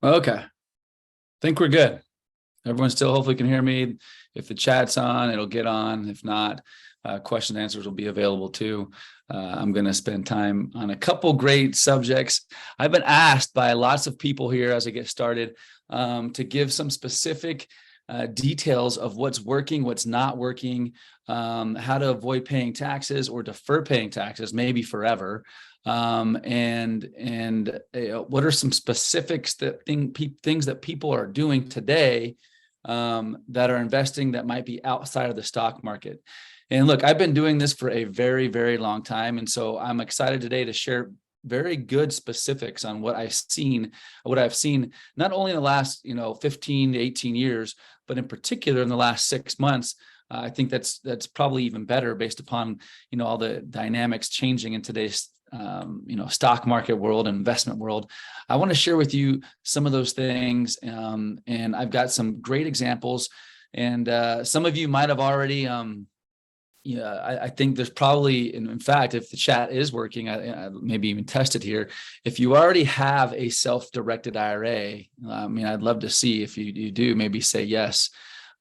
Okay. Think we're good. Everyone still hopefully can hear me. If the chat's on, it'll get on. If not, question and answers will be available too. I'm going to spend time on a couple great subjects. I've been asked by lots of people here as I get started to give some specific details of what's working, what's not working, how to avoid paying taxes or defer paying taxes, maybe forever. And what are some specifics that things that people are doing today that are investing that might be outside of the stock market. And look, I've been doing this for a very, very long time. And so I'm excited today to share very good specifics on what I've seen not only in the last, 15 to 18 years, but in particular in the last 6 months. I think that's probably even better based upon, all the dynamics changing in today's stock market world and investment world. I want to share with you some of those things. And I've got some great examples. And some of you might have already, I think there's probably, in fact, if the chat is working, I maybe even test it here. If you already have a self-directed IRA, I'd love to see if you do, maybe say yes.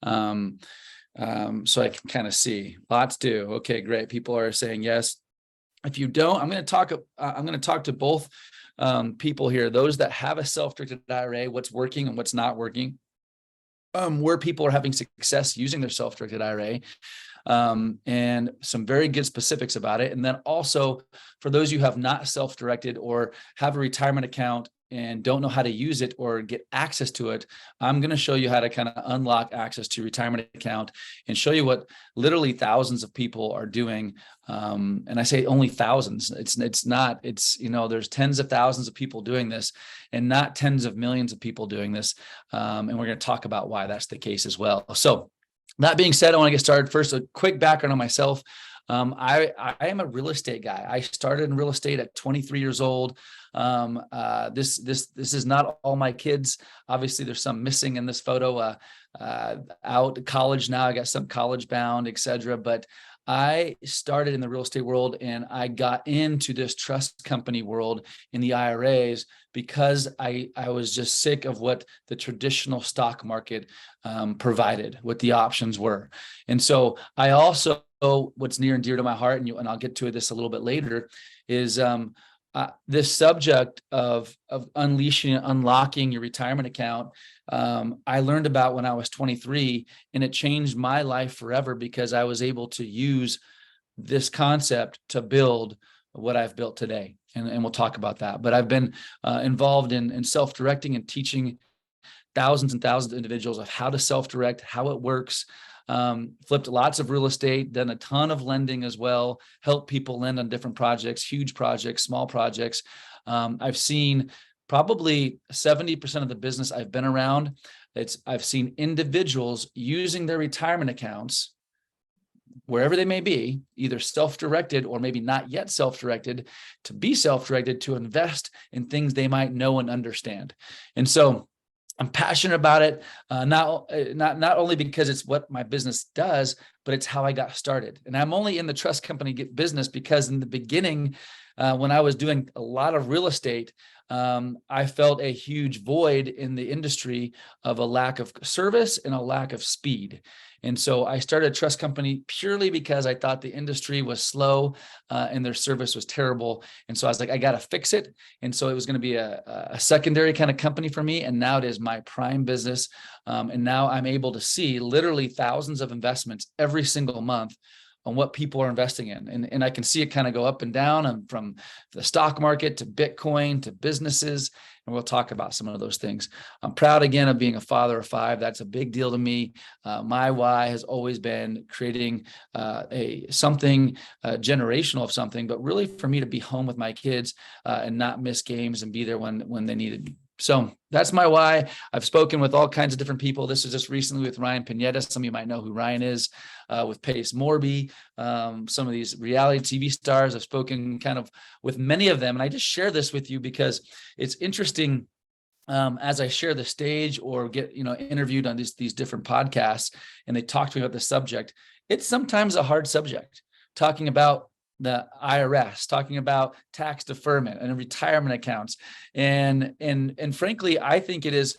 So I can kind of see. Lots do. Okay, great. People are saying yes. If you don't, I'm going to talk to both people here, those that have a self-directed IRA, what's working and what's not working, where people are having success using their self-directed IRA, and some very good specifics about it. And then also for those you have not self-directed or have a retirement account and don't know how to use it or get access to it, I'm going to show you how to kind of unlock access to your retirement account and show you what literally thousands of people are doing. And I say only thousands. It's not, there's tens of thousands of people doing this and not tens of millions of people doing this. And we're going to talk about why that's the case as well. So that being said, I want to get started. First, a quick background on myself. I am a real estate guy. I started in real estate at 23 years old. This is not all my kids. Obviously, there's some missing in this photo. Out of college now, I got some college bound, etc. But I started in the real estate world and I got into this trust company world in the IRAs because I was just sick of what the traditional stock market provided, what the options were. And so I also, what's near and dear to my heart, and I'll get to this a little bit later, is this subject of unleashing and unlocking your retirement account. I learned about when I was 23, and it changed my life forever because I was able to use this concept to build what I've built today. And we'll talk about that. But I've been involved in self-directing and teaching thousands and thousands of individuals of how to self-direct, how it works. Flipped lots of real estate, done a ton of lending as well, helped people lend on different projects, huge projects, small projects. I've seen probably 70% of the business I've been around. I've seen individuals using their retirement accounts, wherever they may be, either self-directed or maybe not yet self-directed, to be self-directed to invest in things they might know and understand. And so I'm passionate about it, not only because it's what my business does, but it's how I got started. And I'm only in the trust company business because in the beginning, when I was doing a lot of real estate, I felt a huge void in the industry of a lack of service and a lack of speed. And so I started a trust company purely because I thought the industry was slow and their service was terrible. And so I was like, I got to fix it. And so it was going to be a secondary kind of company for me. And now it is my prime business. And now I'm able to see literally thousands of investments every single month on what people are investing in. And I can see it kind of go up and down, and from the stock market to Bitcoin to businesses. And we'll talk about some of those things. I'm proud again of being a father of 5. That's a big deal to me. My why has always been creating something generational of something, but really for me to be home with my kids and not miss games and be there when they needed me. So that's my why. I've spoken with all kinds of different people. This was just recently with Ryan Pineda. Some of you might know who Ryan is, with Pace Morby, some of these reality TV stars. I've spoken kind of with many of them. And I just share this with you because it's interesting as I share the stage or get, interviewed on these different podcasts and they talk to me about the subject. It's sometimes a hard subject, talking about the IRS, talking about tax deferment and retirement accounts. And frankly, I think it is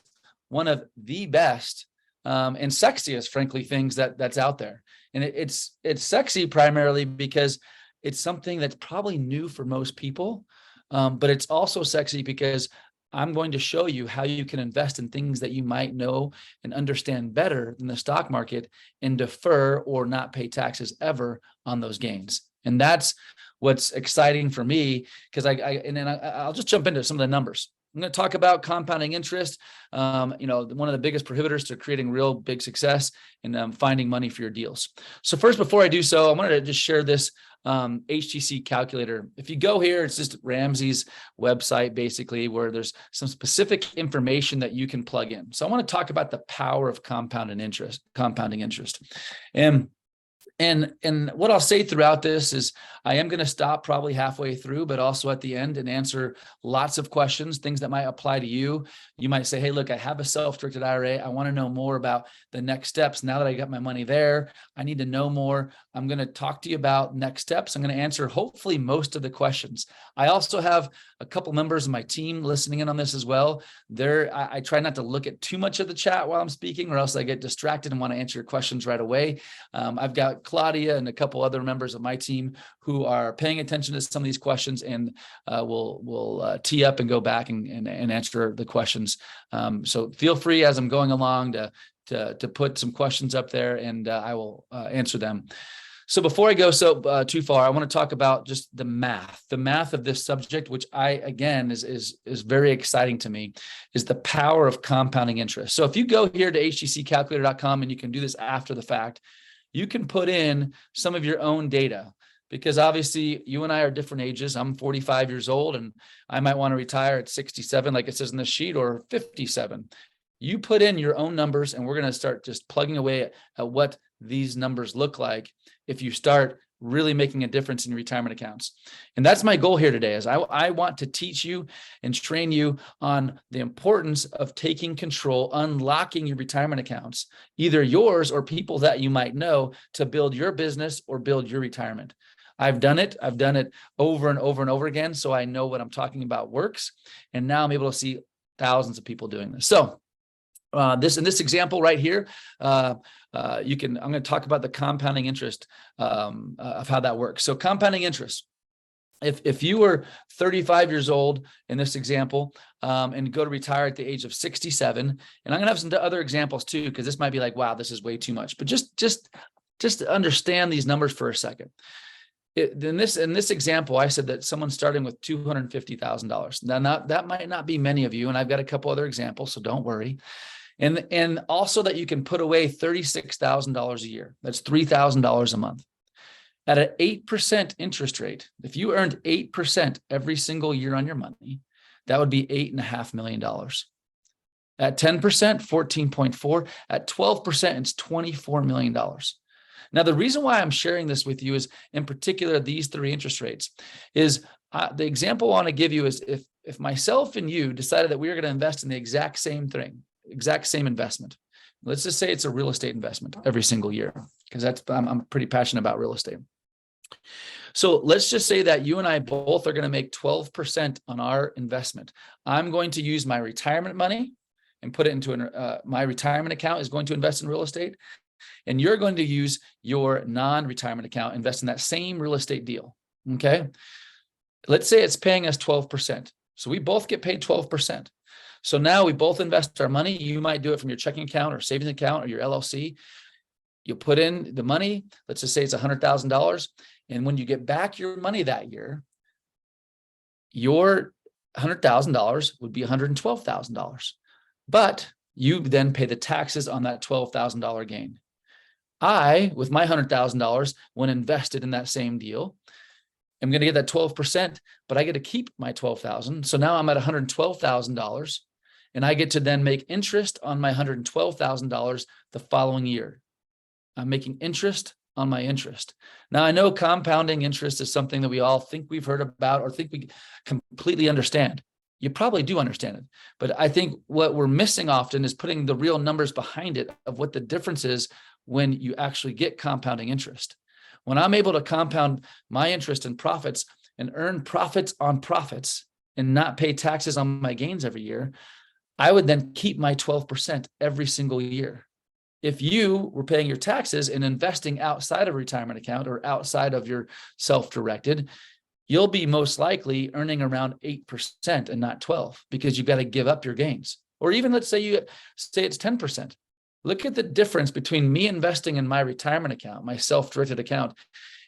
one of the best and sexiest, frankly, things that's out there. And it's sexy primarily because it's something that's probably new for most people, but it's also sexy because I'm going to show you how you can invest in things that you might know and understand better than the stock market and defer or not pay taxes ever on those gains. And that's what's exciting for me, because I'll just jump into some of the numbers. I'm going to talk about compounding interest, one of the biggest prohibitors to creating real big success and finding money for your deals. So first, before I do so, I wanted to just share this HTC calculator. If you go here, it's just Ramsey's website, basically, where there's some specific information that you can plug in. So I want to talk about the power of compounding interest. And what I'll say throughout this is I am going to stop probably halfway through, but also at the end, and answer lots of questions, things that might apply to you. You might say, hey, look, I have a self-directed IRA. I want to know more about the next steps. Now that I got my money there, I need to know more. I'm going to talk to you about next steps. I'm going to answer hopefully most of the questions. I also have a couple members of my team listening in on this as well. I try not to look at too much of the chat while I'm speaking, or else I get distracted and want to answer your questions right away. I've got Claudia and a couple other members of my team who are paying attention to some of these questions, and will tee up and go back and answer the questions. So feel free as I'm going along to put some questions up there, and I will answer them. So before I go too far, I want to talk about just the math of this subject, which again is very exciting to me, is the power of compounding interest. So if you go here to htccalculator.com, and you can do this after the fact, you can put in some of your own data, because obviously you and I are different ages. I'm 45 years old, and I might want to retire at 67, like it says in the sheet, or 57. You put in your own numbers, and we're going to start just plugging away at what these numbers look like if you start really making a difference in your retirement accounts. And that's my goal here today, is I want to teach you and train you on the importance of taking control, unlocking your retirement accounts, either yours or people that you might know, to build your business or build your retirement. I've done it over and over and over again, so I know what I'm talking about works. And now I'm able to see thousands of people doing this. So in this example right here, I'm going to talk about the compounding interest of how that works. So compounding interest, if you were 35 years old in this example, and go to retire at the age of 67, and I'm going to have some other examples too, because this might be like, wow, this is way too much, but just understand these numbers for a second. In this example, I said that someone's starting with $250,000. Now, that might not be many of you, and I've got a couple other examples, so don't worry. And also that you can put away $36,000 a year. That's $3,000 a month. At an 8% interest rate, if you earned 8% every single year on your money, that would be $8.5 million. At 10%, 14.4. At 12%, it's $24 million. Now, the reason why I'm sharing this with you is, in particular, these three interest rates, is the example I want to give you is if myself and you decided that we were going to invest in the exact same thing, exact same investment. Let's just say it's a real estate investment every single year, because I'm pretty passionate about real estate. So let's just say that you and I both are going to make 12% on our investment. I'm going to use my retirement money and put it into my retirement account is going to invest in real estate. And you're going to use your non-retirement account, invest in that same real estate deal. Okay. Let's say it's paying us 12%. So we both get paid 12%. So now we both invest our money. You might do it from your checking account or savings account or your LLC. You put in the money. Let's just say it's $100,000. And when you get back your money that year, your $100,000 would be $112,000. But you then pay the taxes on that $12,000 gain. I, with my $100,000, when invested in that same deal, I'm going to get that 12%, but I get to keep my $12,000. So now I'm at $112,000, and I get to then make interest on my $112,000 the following year. I'm making interest on my interest. Now, I know compounding interest is something that we all think we've heard about or think we completely understand. You probably do understand it, but I think what we're missing often is putting the real numbers behind it of what the difference is when you actually get compounding interest. When I'm able to compound my interest in profits and earn profits on profits and not pay taxes on my gains every year, I would then keep my 12% every single year. If you were paying your taxes and investing outside of a retirement account or outside of your self-directed, you'll be most likely earning around 8% and not 12 because you've got to give up your gains. Or even let's say it's 10%. Look at the difference between me investing in my retirement account, my self-directed account,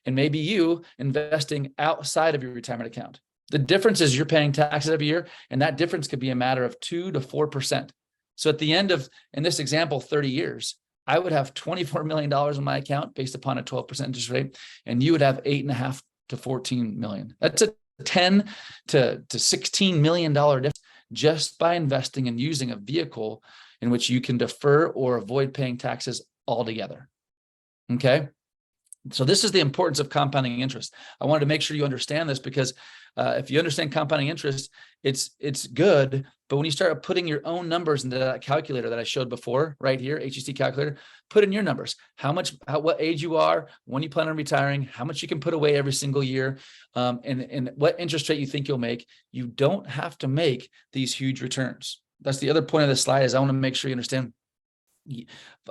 and maybe you investing outside of your retirement account. The difference is you're paying taxes every year, and that difference could be a matter of 2 to 4%. So at the end of, in this example, 30 years, I would have $24 million in my account based upon a 12% interest rate, and you would have 8.5 to 14 million. That's a 10 to $16 million difference just by investing and using a vehicle in which you can defer or avoid paying taxes altogether. Okay. So this is the importance of compounding interest. I wanted to make sure you understand this because if you understand compounding interest, it's good. But when you start putting your own numbers into that calculator that I showed before, right here, HEC calculator, put in your numbers, what age you are, when you plan on retiring, how much you can put away every single year, and what interest rate you think you'll make. You don't have to make these huge returns. That's the other point of this slide is I want to make sure you understand.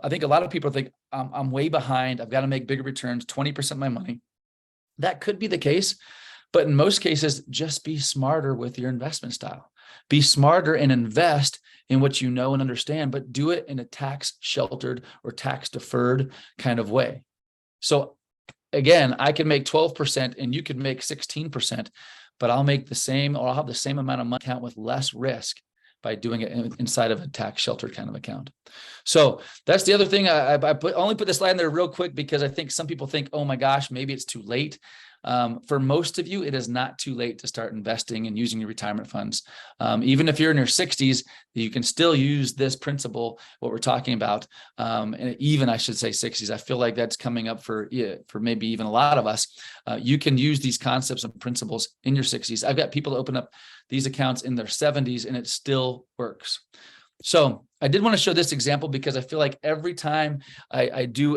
I think a lot of people think I'm way behind. I've got to make bigger returns, 20% of my money. That could be the case, but in most cases, just be smarter with your investment style. Be smarter and invest in what you know and understand, but do it in a tax sheltered or tax deferred kind of way. So again, I can make 12% and you could make 16%, but I'll make the same, or I'll have the same amount of money account with less risk by doing it inside of a tax sheltered kind of account. So that's the other thing. I only put this slide in there real quick because I think some people think, oh my gosh, maybe it's too late. For most of you, it is not too late to start investing and using your retirement funds. Even if you're in your 60s, you can still use this principle, what we're talking about. And even I should say 60s, I feel like that's coming up for maybe even a lot of us. You can use these concepts and principles in your 60s. I've got people open up these accounts in their 70s and it still works. So I did want to show this example because I feel like every time I do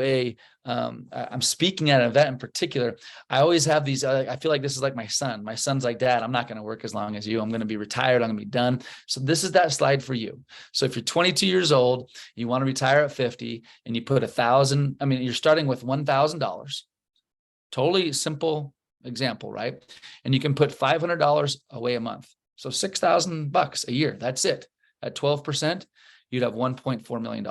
I'm speaking at an event in particular, I always have these, I feel like this is like my son. My son's like, Dad, I'm not going to work as long as you. I'm going to be retired. I'm going to be done. So this is that slide for you. So if you're 22 years old, you want to retire at 50 and you put you're starting with $1,000, totally simple example, right? And you can put $500 away a month. So $6,000 a year. That's it. At 12%, you'd have $1.4 million.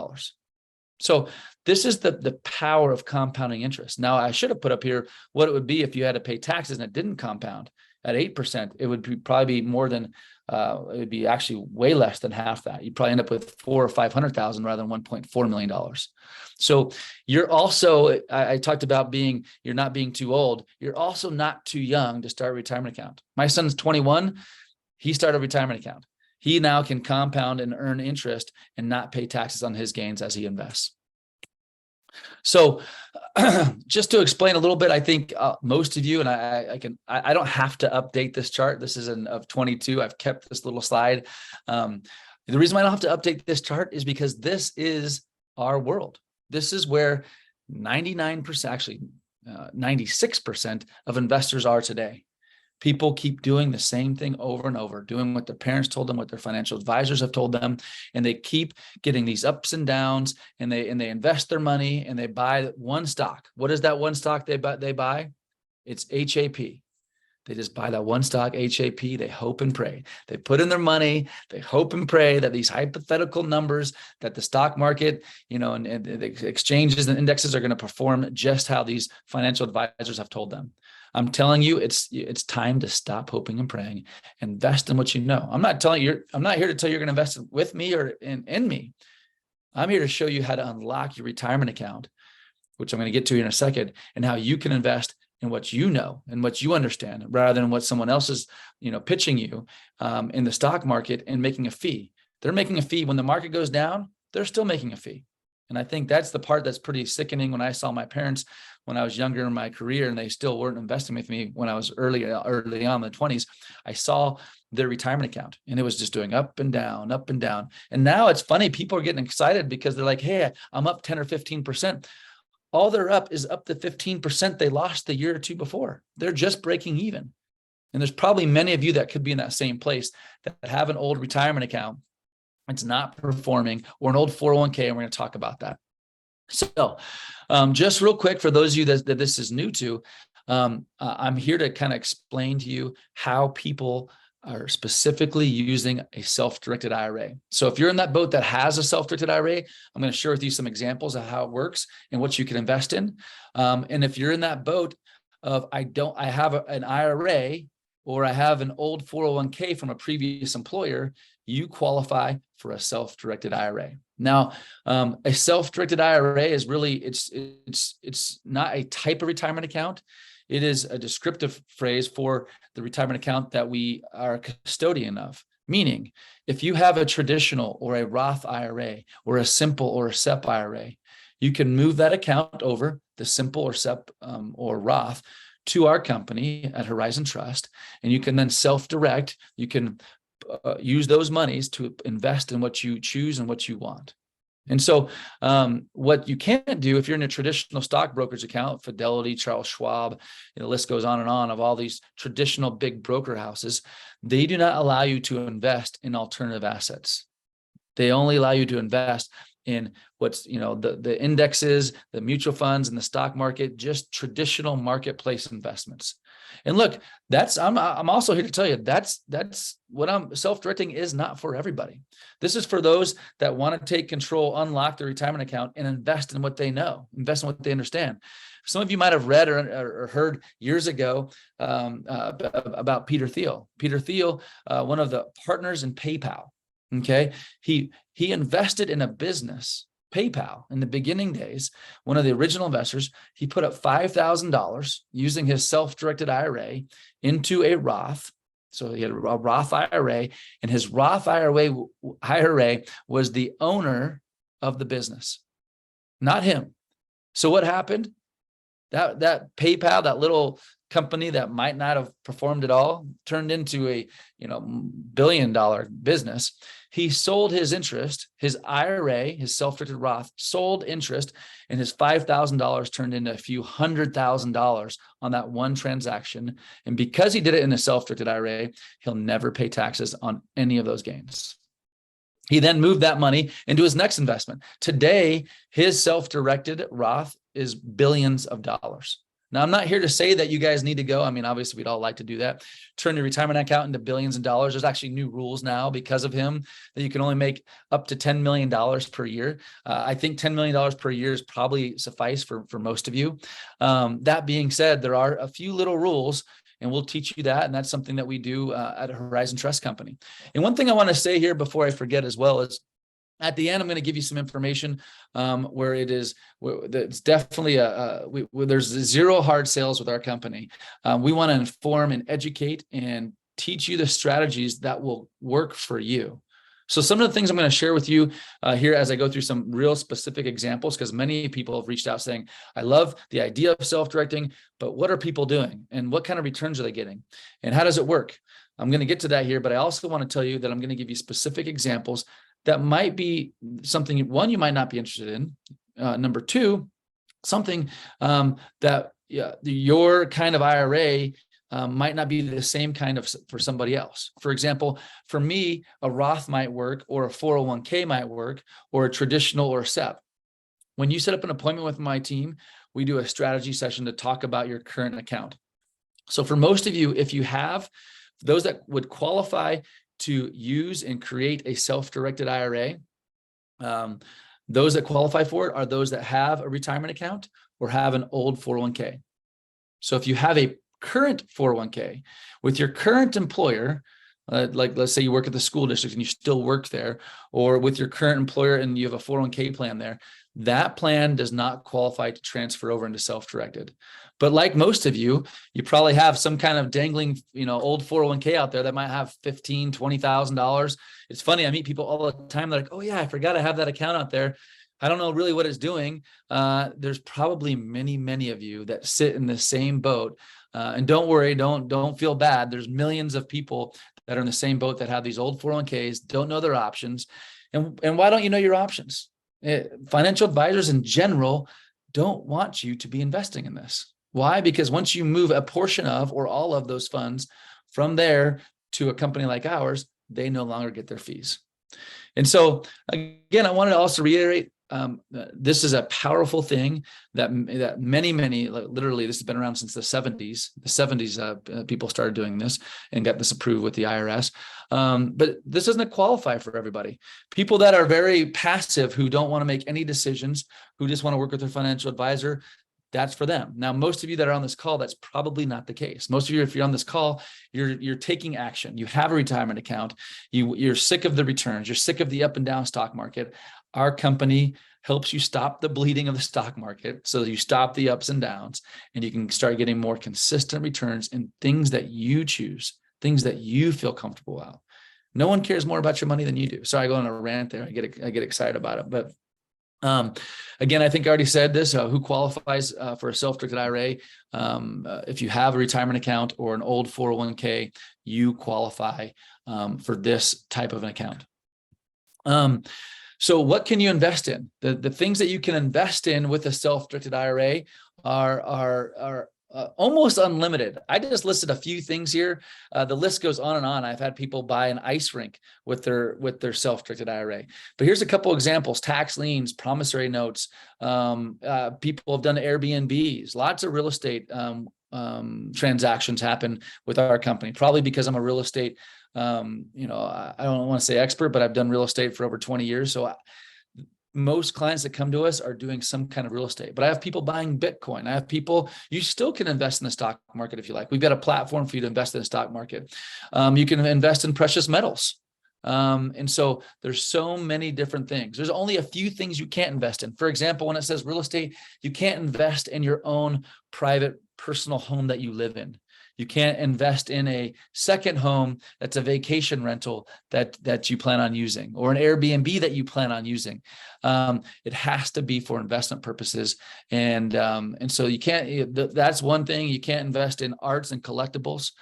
So this is the power of compounding interest. Now, I should have put up here what it would be if you had to pay taxes and it didn't compound. At 8%, it would probably be more than, it would be actually way less than half that. You'd probably end up with $400,000 or $500,000 rather than $1.4 million. So you're also, I talked about you're not being too old. You're also not too young to start a retirement account. My son's 21. He started a retirement account. He now can compound and earn interest and not pay taxes on his gains as he invests. So just to explain a little bit, I think most of you, and I don't have to update this chart. This is of 22. I've kept this little slide. The reason why I don't have to update this chart is because this is our world. This is where 99%, actually 96% of investors are today. People keep doing the same thing over and over, doing what their parents told them, what their financial advisors have told them, and they keep getting these ups and downs, and they invest their money and they buy one stock. What is that one stock they buy? It's HAP. They just buy that one stock, HAP. They hope and pray. They put in their money. They hope and pray that these hypothetical numbers, that the stock market, and the exchanges and indexes are going to perform just how these financial advisors have told them. I'm telling you, it's time to stop hoping and praying. Invest in what you know. I'm not here to tell you you're going to invest with me or in me. I'm here to show you how to unlock your retirement account, which I'm going to get to in a second, and how you can invest in what you know and what you understand, rather than what someone else is, pitching you in the stock market and making a fee. They're making a fee when the market goes down. They're still making a fee. And I think that's the part that's pretty sickening. When I saw my parents when I was younger in my career and they still weren't investing with me when I was early on in the 20s, I saw their retirement account and it was just doing up and down, up and down. And now it's funny, people are getting excited because they're like, hey, I'm up 10 or 15%. all they're up is up to 15% they lost the year or two before. They're just breaking even. And there's probably many of you that could be in that same place that have an old retirement account. It's not performing, or an old 401k, and we're going to talk about that. So just real quick, for those of you that this is new to, I'm here to kind of explain to you how people are specifically using a self-directed IRA. So if you're in that boat that has a self-directed IRA, I'm going to share with you some examples of how it works and what you can invest in. And if you're in that boat of I have an IRA, or I have an old 401k from a previous employer, you qualify for a self-directed IRA. Now, a self-directed IRA is really, it's not a type of retirement account. It is a descriptive phrase for the retirement account that we are a custodian of. Meaning, if you have a traditional or a Roth IRA or a simple or a SEP IRA, you can move that account over, the simple or SEP or Roth, to our company at Horizon Trust, and you can then self-direct. You can use those monies to invest in what you choose and what you want. And so what you can't do if you're in a traditional stockbroker's account, Fidelity, Charles Schwab, the list goes on and on of all these traditional big broker houses, they do not allow you to invest in alternative assets. They only allow you to invest in what's, the indexes, the mutual funds, and the stock market, just traditional marketplace investments. And look, I'm also here to tell you that's what I'm self-directing is not for everybody. This is for those that want to take control, unlock their retirement account, and invest in what they know, invest in what they understand. Some of you might have read or heard years ago about Peter Thiel. Peter Thiel, one of the partners in PayPal. Okay, he invested in a business, PayPal, in the beginning days. One of the original investors, he put up $5,000 using his self-directed IRA into a Roth. So he had a Roth IRA, and his Roth IRA was the owner of the business, not him. So what happened? That PayPal, that little company that might not have performed at all, turned into a billion-dollar business. He sold his interest, his IRA, his self-directed Roth, sold interest, and his $5,000 turned into a few $100,000 on that one transaction. And because he did it in a self-directed IRA, he'll never pay taxes on any of those gains. He then moved that money into his next investment. Today, his self-directed Roth is billions of dollars. Now, I'm not here to say that you guys need to go. I mean, obviously, we'd all like to do that. Turn your retirement account into billions of dollars. There's actually new rules now because of him that you can only make up to $10 million per year. I think $10 million per year is probably suffice for most of you. That being said, there are a few little rules, and we'll teach you that. And that's something that we do at a Horizon Trust Company. And one thing I want to say here before I forget as well is, at the end, I'm going to give you some information where it's definitely there's zero hard sales with our company. We want to inform and educate and teach you the strategies that will work for you. So some of the things I'm going to share with you here as I go through some real specific examples, because many people have reached out saying, I love the idea of self-directing, but what are people doing? And what kind of returns are they getting? And how does it work? I'm going to get to that here, but I also want to tell you that I'm going to give you specific examples that might be something, one, you might not be interested in. Number two, something that your kind of IRA might not be the same kind of for somebody else. For example, for me, a Roth might work, or a 401k might work, or a traditional or a SEP. When you set up an appointment with my team, we do a strategy session to talk about your current account. So for most of you, if you have those that would qualify to use and create a self-directed IRA, those that qualify for it are those that have a retirement account or have an old 401k. So if you have a current 401k with your current employer, like let's say you work at the school district and you still work there, or with your current employer and you have a 401k plan there, that plan does not qualify to transfer over into self-directed. But like most of you, you probably have some kind of dangling, old 401k out there that might have $15,000, $20,000. It's funny. I meet people all the time. They're like, oh yeah, I forgot I have that account out there. I don't know really what it's doing. There's probably many, many of you that sit in the same boat. And don't worry, don't feel bad. There's millions of people that are in the same boat that have these old 401ks, don't know their options. And why don't you know your options? Financial advisors in general don't want you to be investing in this. Why? Because once you move a portion of or all of those funds from there to a company like ours, they no longer get their fees. And so again, I wanted to also reiterate, this is a powerful thing that many, literally this has been around since the 70s. The 70s, people started doing this and got this approved with the IRS. But this doesn't qualify for everybody. People that are very passive, who don't want to make any decisions, who just want to work with their financial advisor, that's for them. Now, most of you that are on this call, that's probably not the case. Most of you, if you're on this call, you're taking action. You have a retirement account. You're sick of the returns. You're sick of the up and down stock market. Our company helps you stop the bleeding of the stock market so that you stop the ups and downs, and you can start getting more consistent returns in things that you choose, things that you feel comfortable about. No one cares more about your money than you do. Sorry, I go on a rant there. I get excited about it, but again, I think I already said this, who qualifies for a self-directed IRA. If you have a retirement account or an old 401k, you qualify for this type of an account. So what can you invest in? The things that you can invest in with a self-directed IRA are almost unlimited. I just listed a few things here. The list goes on and on. I've had people buy an ice rink with their self-directed IRA. But here's a couple examples: tax liens, promissory notes. People have done Airbnbs. Lots of real estate transactions happen with our company, probably because I'm a real estate, I don't want to say expert, but I've done real estate for over 20 years. So most clients that come to us are doing some kind of real estate. But I have people buying Bitcoin. I have people, you still can invest in the stock market if you like. We've got a platform for you to invest in the stock market. You can invest in precious metals. And so there's so many different things. There's only a few things you can't invest in. For example, when it says real estate, you can't invest in your own private personal home that you live in. You can't invest in a second home that's a vacation rental that you plan on using, or an Airbnb that you plan on using. It has to be for investment purposes. And so you can't, that's one thing. You can't invest in arts and collectibles.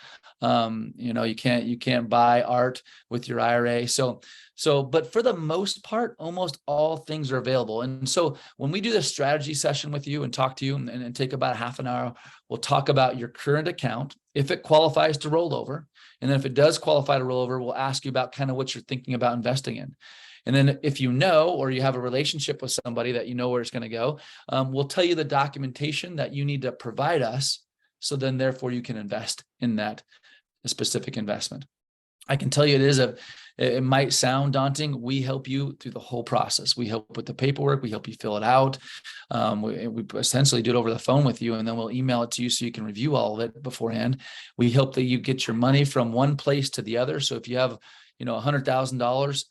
You can't buy art with your IRA. But for the most part, almost all things are available. And so when we do this strategy session with you and talk to you and take about half an hour, we'll talk about your current account, if it qualifies to roll over. And then if it does qualify to roll over, we'll ask you about kind of what you're thinking about investing in. And then if you know, or you have a relationship with somebody that you know where it's going to go, we'll tell you the documentation that you need to provide us. So then therefore you can invest in that specific investment. I can tell you it might sound daunting. We help you through the whole process. We help with the paperwork. We help you fill it out. We essentially do it over the phone with you, and then we'll email it to you so you can review all of it beforehand. We help that you get your money from one place to the other. So if you have, $100,000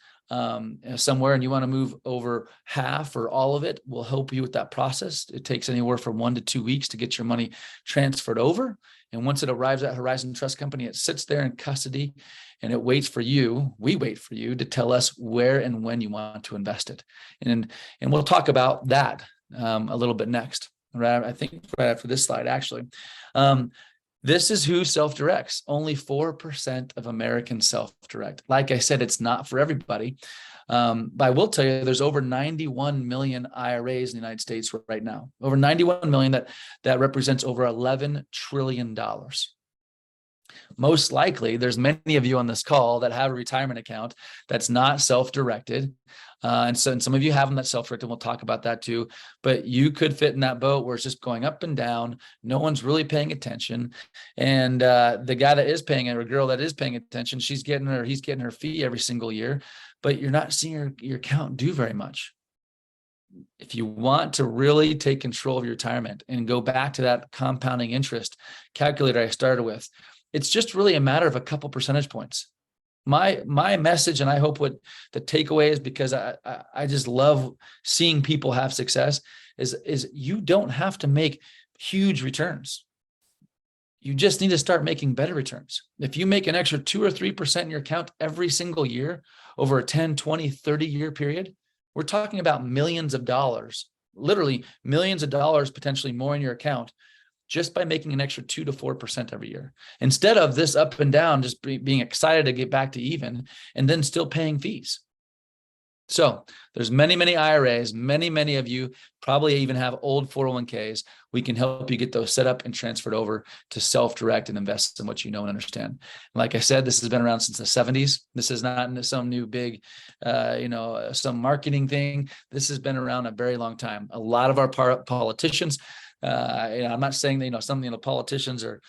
somewhere and you want to move over half or all of it, we'll help you with that process. It takes anywhere from 1 to 2 weeks to get your money transferred over. And once it arrives at Horizon Trust Company, it sits there in custody and it waits for you. We wait for you to tell us where and when you want to invest it. And we'll talk about that a little bit next, right? I think right after this slide, actually. This is who self-directs. Only 4% of Americans self-direct. Like I said, it's not for everybody. But I will tell you, there's over 91 million IRAs in the United States right now. Over 91 million, that represents over $11 trillion. Most likely, there's many of you on this call that have a retirement account that's not self-directed. And some of you have them that's self-directed. We'll talk about that too. But you could fit in that boat where it's just going up and down. No one's really paying attention. And the guy that is paying it, or girl that is paying attention, he's getting her fee every single year. But you're not seeing your account do very much. If you want to really take control of your retirement and go back to that compounding interest calculator I started with, it's just really a matter of a couple percentage points. My message, and I hope what the takeaway is, because I just love seeing people have success, is you don't have to make huge returns. You just need to start making better returns. If you make an extra 2 or 3% in your account every single year over a 10, 20, 30-year period, we're talking about millions of dollars, literally millions of dollars, potentially more in your account, just by making an extra 2 to 4% every year. Instead of this up and down, just being excited to get back to even and then still paying fees. So there's many IRAs, many of you probably even have old 401ks. We can help you get those set up and transferred over to self-direct and invest in what you know and understand. Like I said, this has been around since the 70s. This is not some new big, some marketing thing. This has been around a very long time. A lot of our politicians, I'm not saying that, some politicians are,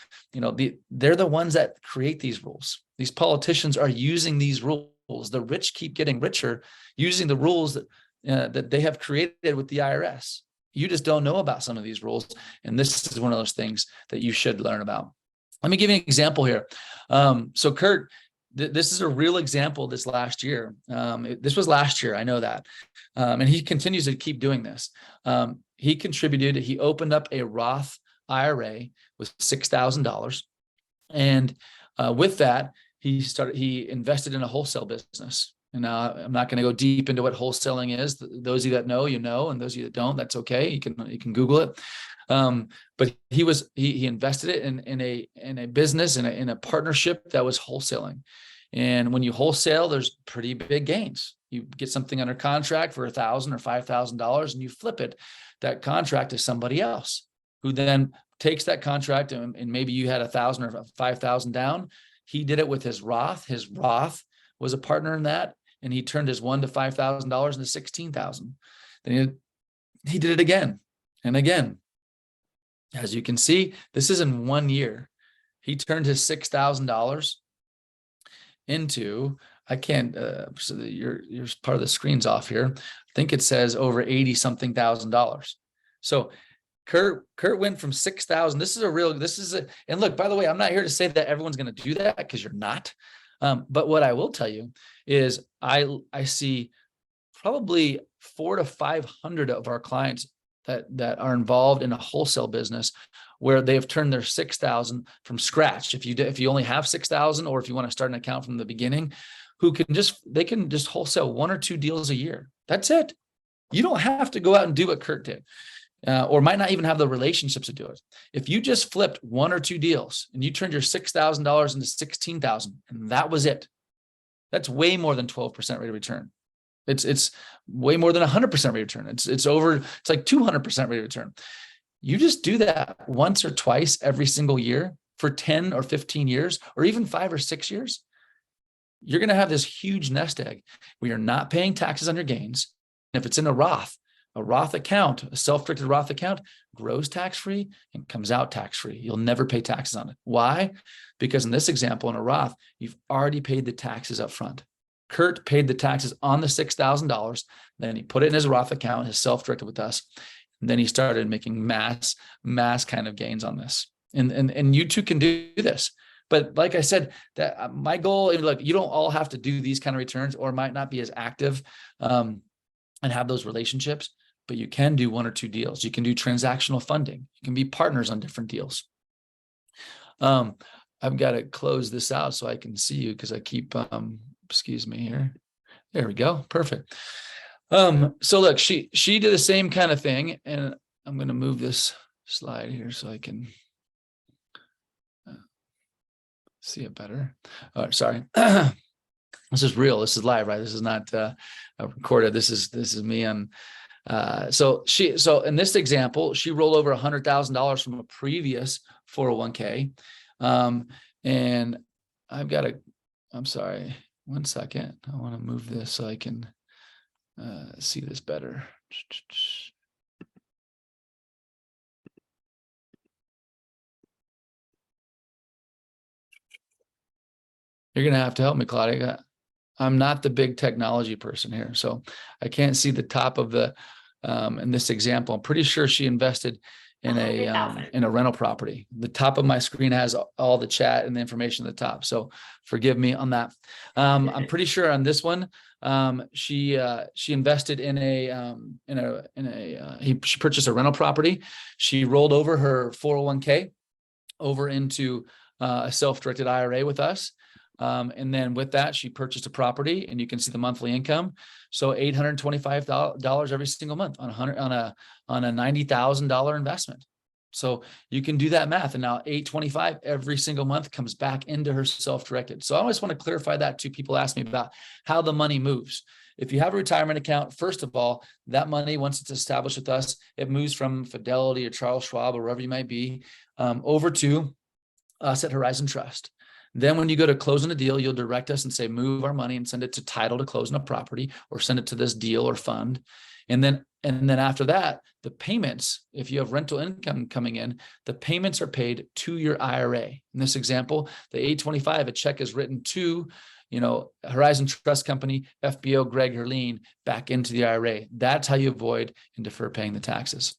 they're the ones that create these rules. These politicians are using these rules. The rich keep getting richer using the rules that they have created with the IRS. You just don't know about some of these rules. And this is one of those things that you should learn about. Let me give you an example here. So Kurt, this is a real example this last year. This was last year, I know that. And he continues to keep doing this. He opened up a Roth IRA with $6,000. And with that, he invested in a wholesale business. And now I'm not going to go deep into what wholesaling is. Those of you that know, and those of you that don't, that's okay. You can Google it. But he invested it in a business, in a partnership that was wholesaling. And when you wholesale, there's pretty big gains. You get something under contract for $1,000 or $5,000, and you flip that contract to somebody else, who then takes that contract, and maybe you had $1,000 or $5,000 down. He did it with his Roth. His Roth was a partner in that, and he turned his $1,000 to $5,000 into $16,000. Then he did it again and again. As you can see, this is in 1 year. He turned his $6,000 into, I can't, so your part of the screen's off here. I think it says over 80 something thousand dollars. So Kurt went from 6,000. And look, by the way, I'm not here to say that everyone's going to do that, because you're not. But what I will tell you is I see probably 400 to 500 of our clients that are involved in a wholesale business where they have turned their 6,000 from scratch. If you only have 6,000, or if you want to start an account from the beginning, they can just wholesale 1 or 2 deals a year. That's it. You don't have to go out and do what Kurt did. Or might not even have the relationships to do it. If you just flipped 1 or 2 deals and you turned your $6,000 into $16,000, and that was it, that's way more than 12% rate of return. It's way more than 100% rate of return. It's like 200% rate of return. You just do that once or twice every single year for 10 or 15 years, or even 5 or 6 years. You're going to have this huge nest egg where you're not paying taxes on your gains. And if it's in a Roth account, a self-directed Roth account, grows tax-free and comes out tax-free. You'll never pay taxes on it. Why? Because in this example, in a Roth, you've already paid the taxes up front. Kurt paid the taxes on the $6,000. Then he put it in his Roth account, his self-directed with us. And then he started making mass kind of gains on this. And you too can do this. But like I said, that my goal, look, you don't all have to do these kind of returns, or might not be as active and have those relationships. But you can do 1 or 2 deals. You can do transactional funding. You can be partners on different deals. I've got to close this out so I can see you, because I keep, excuse me here. There we go. Perfect. So look, she did the same kind of thing, and I'm going to move this slide here so I can see it better. Oh, sorry. This is real. This is live, right? This is not recorded. This is me on. So in this example, she rolled over $100,000 from a previous 401k. And I'm sorry, 1 second. I want to move this so I can see this better. You're going to have to help me, Claudia. I'm not the big technology person here, so I can't see the top of the, in this example. I'm pretty sure she invested in a rental property. The top of my screen has all the chat and the information at the top. So forgive me on that. I'm pretty sure on this one, she invested she purchased a rental property. She rolled over her 401k over into a self-directed IRA with us. And then with that, she purchased a property, and you can see the monthly income. So $825 every single month on a $90,000 investment. So you can do that math. And now $825 every single month comes back into her self-directed. So I always want to clarify that too. People ask me about how the money moves. if you have a retirement account, first of all, that money, once it's established with us, it moves from Fidelity or Charles Schwab or wherever you might be, over to us at Horizon Trust. Then when you go to closing a deal, you'll direct us and say, move our money and send it to title to closing a property, or send it to this deal or fund. And then after that, the payments, if you have rental income coming in, the payments are paid to your IRA. In this example, the 825, a check is written to, Horizon Trust Company, FBO Greg Herlean, back into the IRA. That's how you avoid and defer paying the taxes.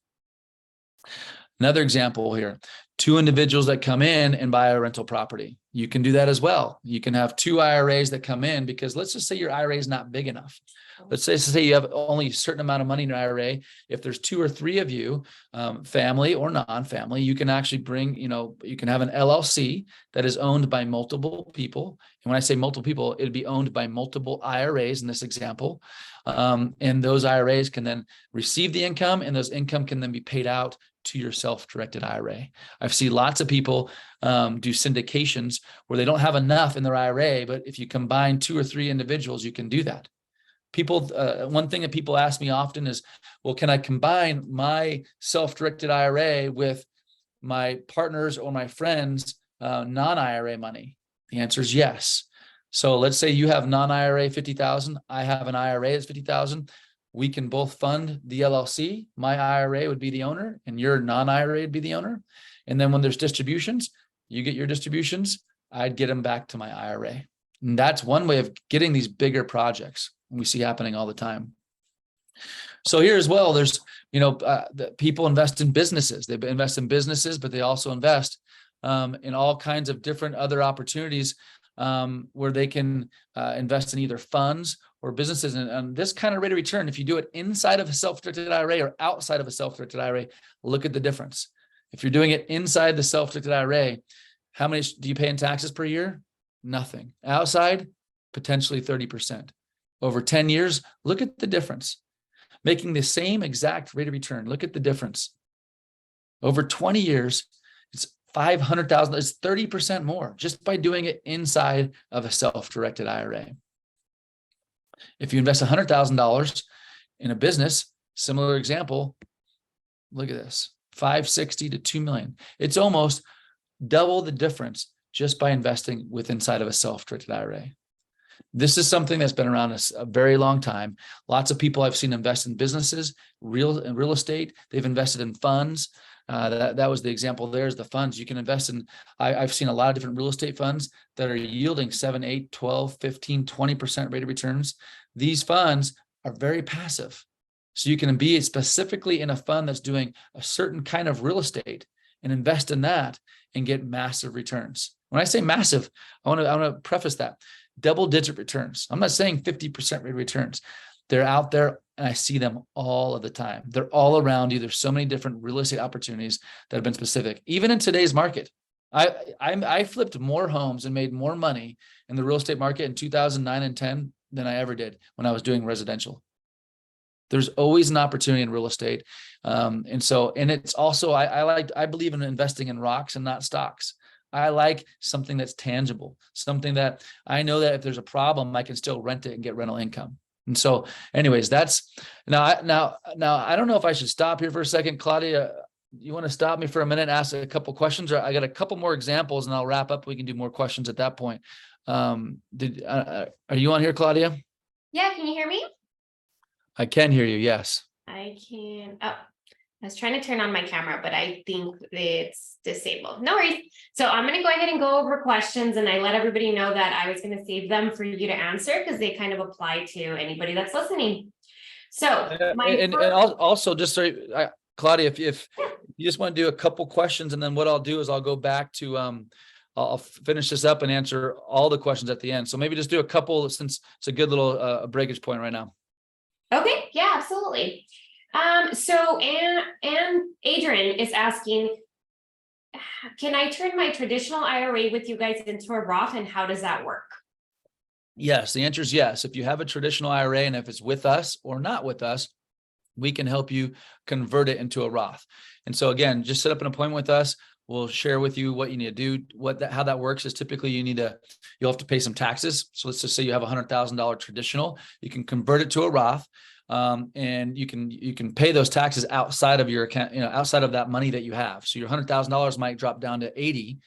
Another example here, 2 individuals that come in and buy a rental property. You can do that as well. You can have 2 IRAs that come in, because let's just say your IRA is not big enough. Let's say you have only a certain amount of money in your IRA. If there's 2 or 3 of you, family or non-family, you can actually bring, you can have an LLC that is owned by multiple people. And when I say multiple people, it'd be owned by multiple IRAs in this example. And those IRAs can then receive the income, and those income can then be paid out to your self-directed IRA. I've seen lots of people do syndications where they don't have enough in their IRA, but if you combine 2 or 3 individuals, you can do that. People, one thing that people ask me often is, well, can I combine my self-directed IRA with my partners or my friends' non-IRA money? The answer is yes. So let's say you have non-IRA 50,000, I have an IRA that's 50,000. We can both fund the LLC. My IRA would be the owner, and your non-IRA would be the owner. And then when there's distributions, you get your distributions, I'd get them back to my IRA. And that's one way of getting these bigger projects we see happening all the time. So here as well, there's, people invest in businesses. They invest in businesses, but they also invest in all kinds of different other opportunities where they can invest in either funds or businesses. And this kind of rate of return, if you do it inside of a self-directed IRA or outside of a self-directed IRA, look at the difference. If you're doing it inside the self-directed IRA, how many do you pay in taxes per year? Nothing. Outside, potentially 30%. Over 10 years, look at the difference. Making the same exact rate of return, look at the difference. Over 20 years, it's $500,000, it's 30% more just by doing it inside of a self-directed IRA. If you invest $100,000 in a business, similar example, look at this, 560 to 2 million. It's almost double the difference just by investing inside of a self-directed IRA. This is something that's been around a very long time. Lots of people I've seen invest in businesses, real estate. They've invested in funds. That was the example. There's the funds you can invest in. I've seen a lot of different real estate funds that are yielding 7, 8, 12, 15, 20% rate of returns. These funds are very passive. So you can be specifically in a fund that's doing a certain kind of real estate and invest in that and get massive returns. When I say massive, I want to preface that. Double-digit returns. I'm not saying 50% rate of returns. They're out there, and I see them all of the time. They're all around you. There's so many different real estate opportunities that have been specific. Even in today's market, I flipped more homes and made more money in the real estate market in 2009 and 10 than I ever did when I was doing residential. There's always an opportunity in real estate. And it's also, I believe in investing in rocks and not stocks. I like something that's tangible, something that I know that if there's a problem, I can still rent it and get rental income. And so anyways, that's now, I don't know if I should stop here for a second. Claudia, you want to stop me for a minute and ask a couple questions, or I got a couple more examples and I'll wrap up. We can do more questions at that point. Are you on here, Claudia? Yeah. Can you hear me? I can hear you. Yes. I can. Oh, I was trying to turn on my camera, but I think it's disabled. No worries. So I'm going to go ahead and go over questions, and I let everybody know that I was going to save them for you to answer because they kind of apply to anybody that's listening. So also just so Claudia, if you just want to do a couple questions, and then what I'll do is I'll go back to I'll finish this up and answer all the questions at the end. So maybe just do a couple since it's a good little breakage point right now. Okay. Yeah, absolutely. So Adrian is asking, can I turn my traditional IRA with you guys into a Roth, and how does that work? Yes, the answer is yes. If you have a traditional IRA, and if it's with us or not with us, we can help you convert it into a Roth. And so again, just set up an appointment with us. We'll share with you what you need to do. How that works is typically you'll have to pay some taxes. So let's just say you have $100,000 traditional, you can convert it to a Roth. And you can pay those taxes outside of your account, outside of that money that you have. So your $100,000 might drop down to 80,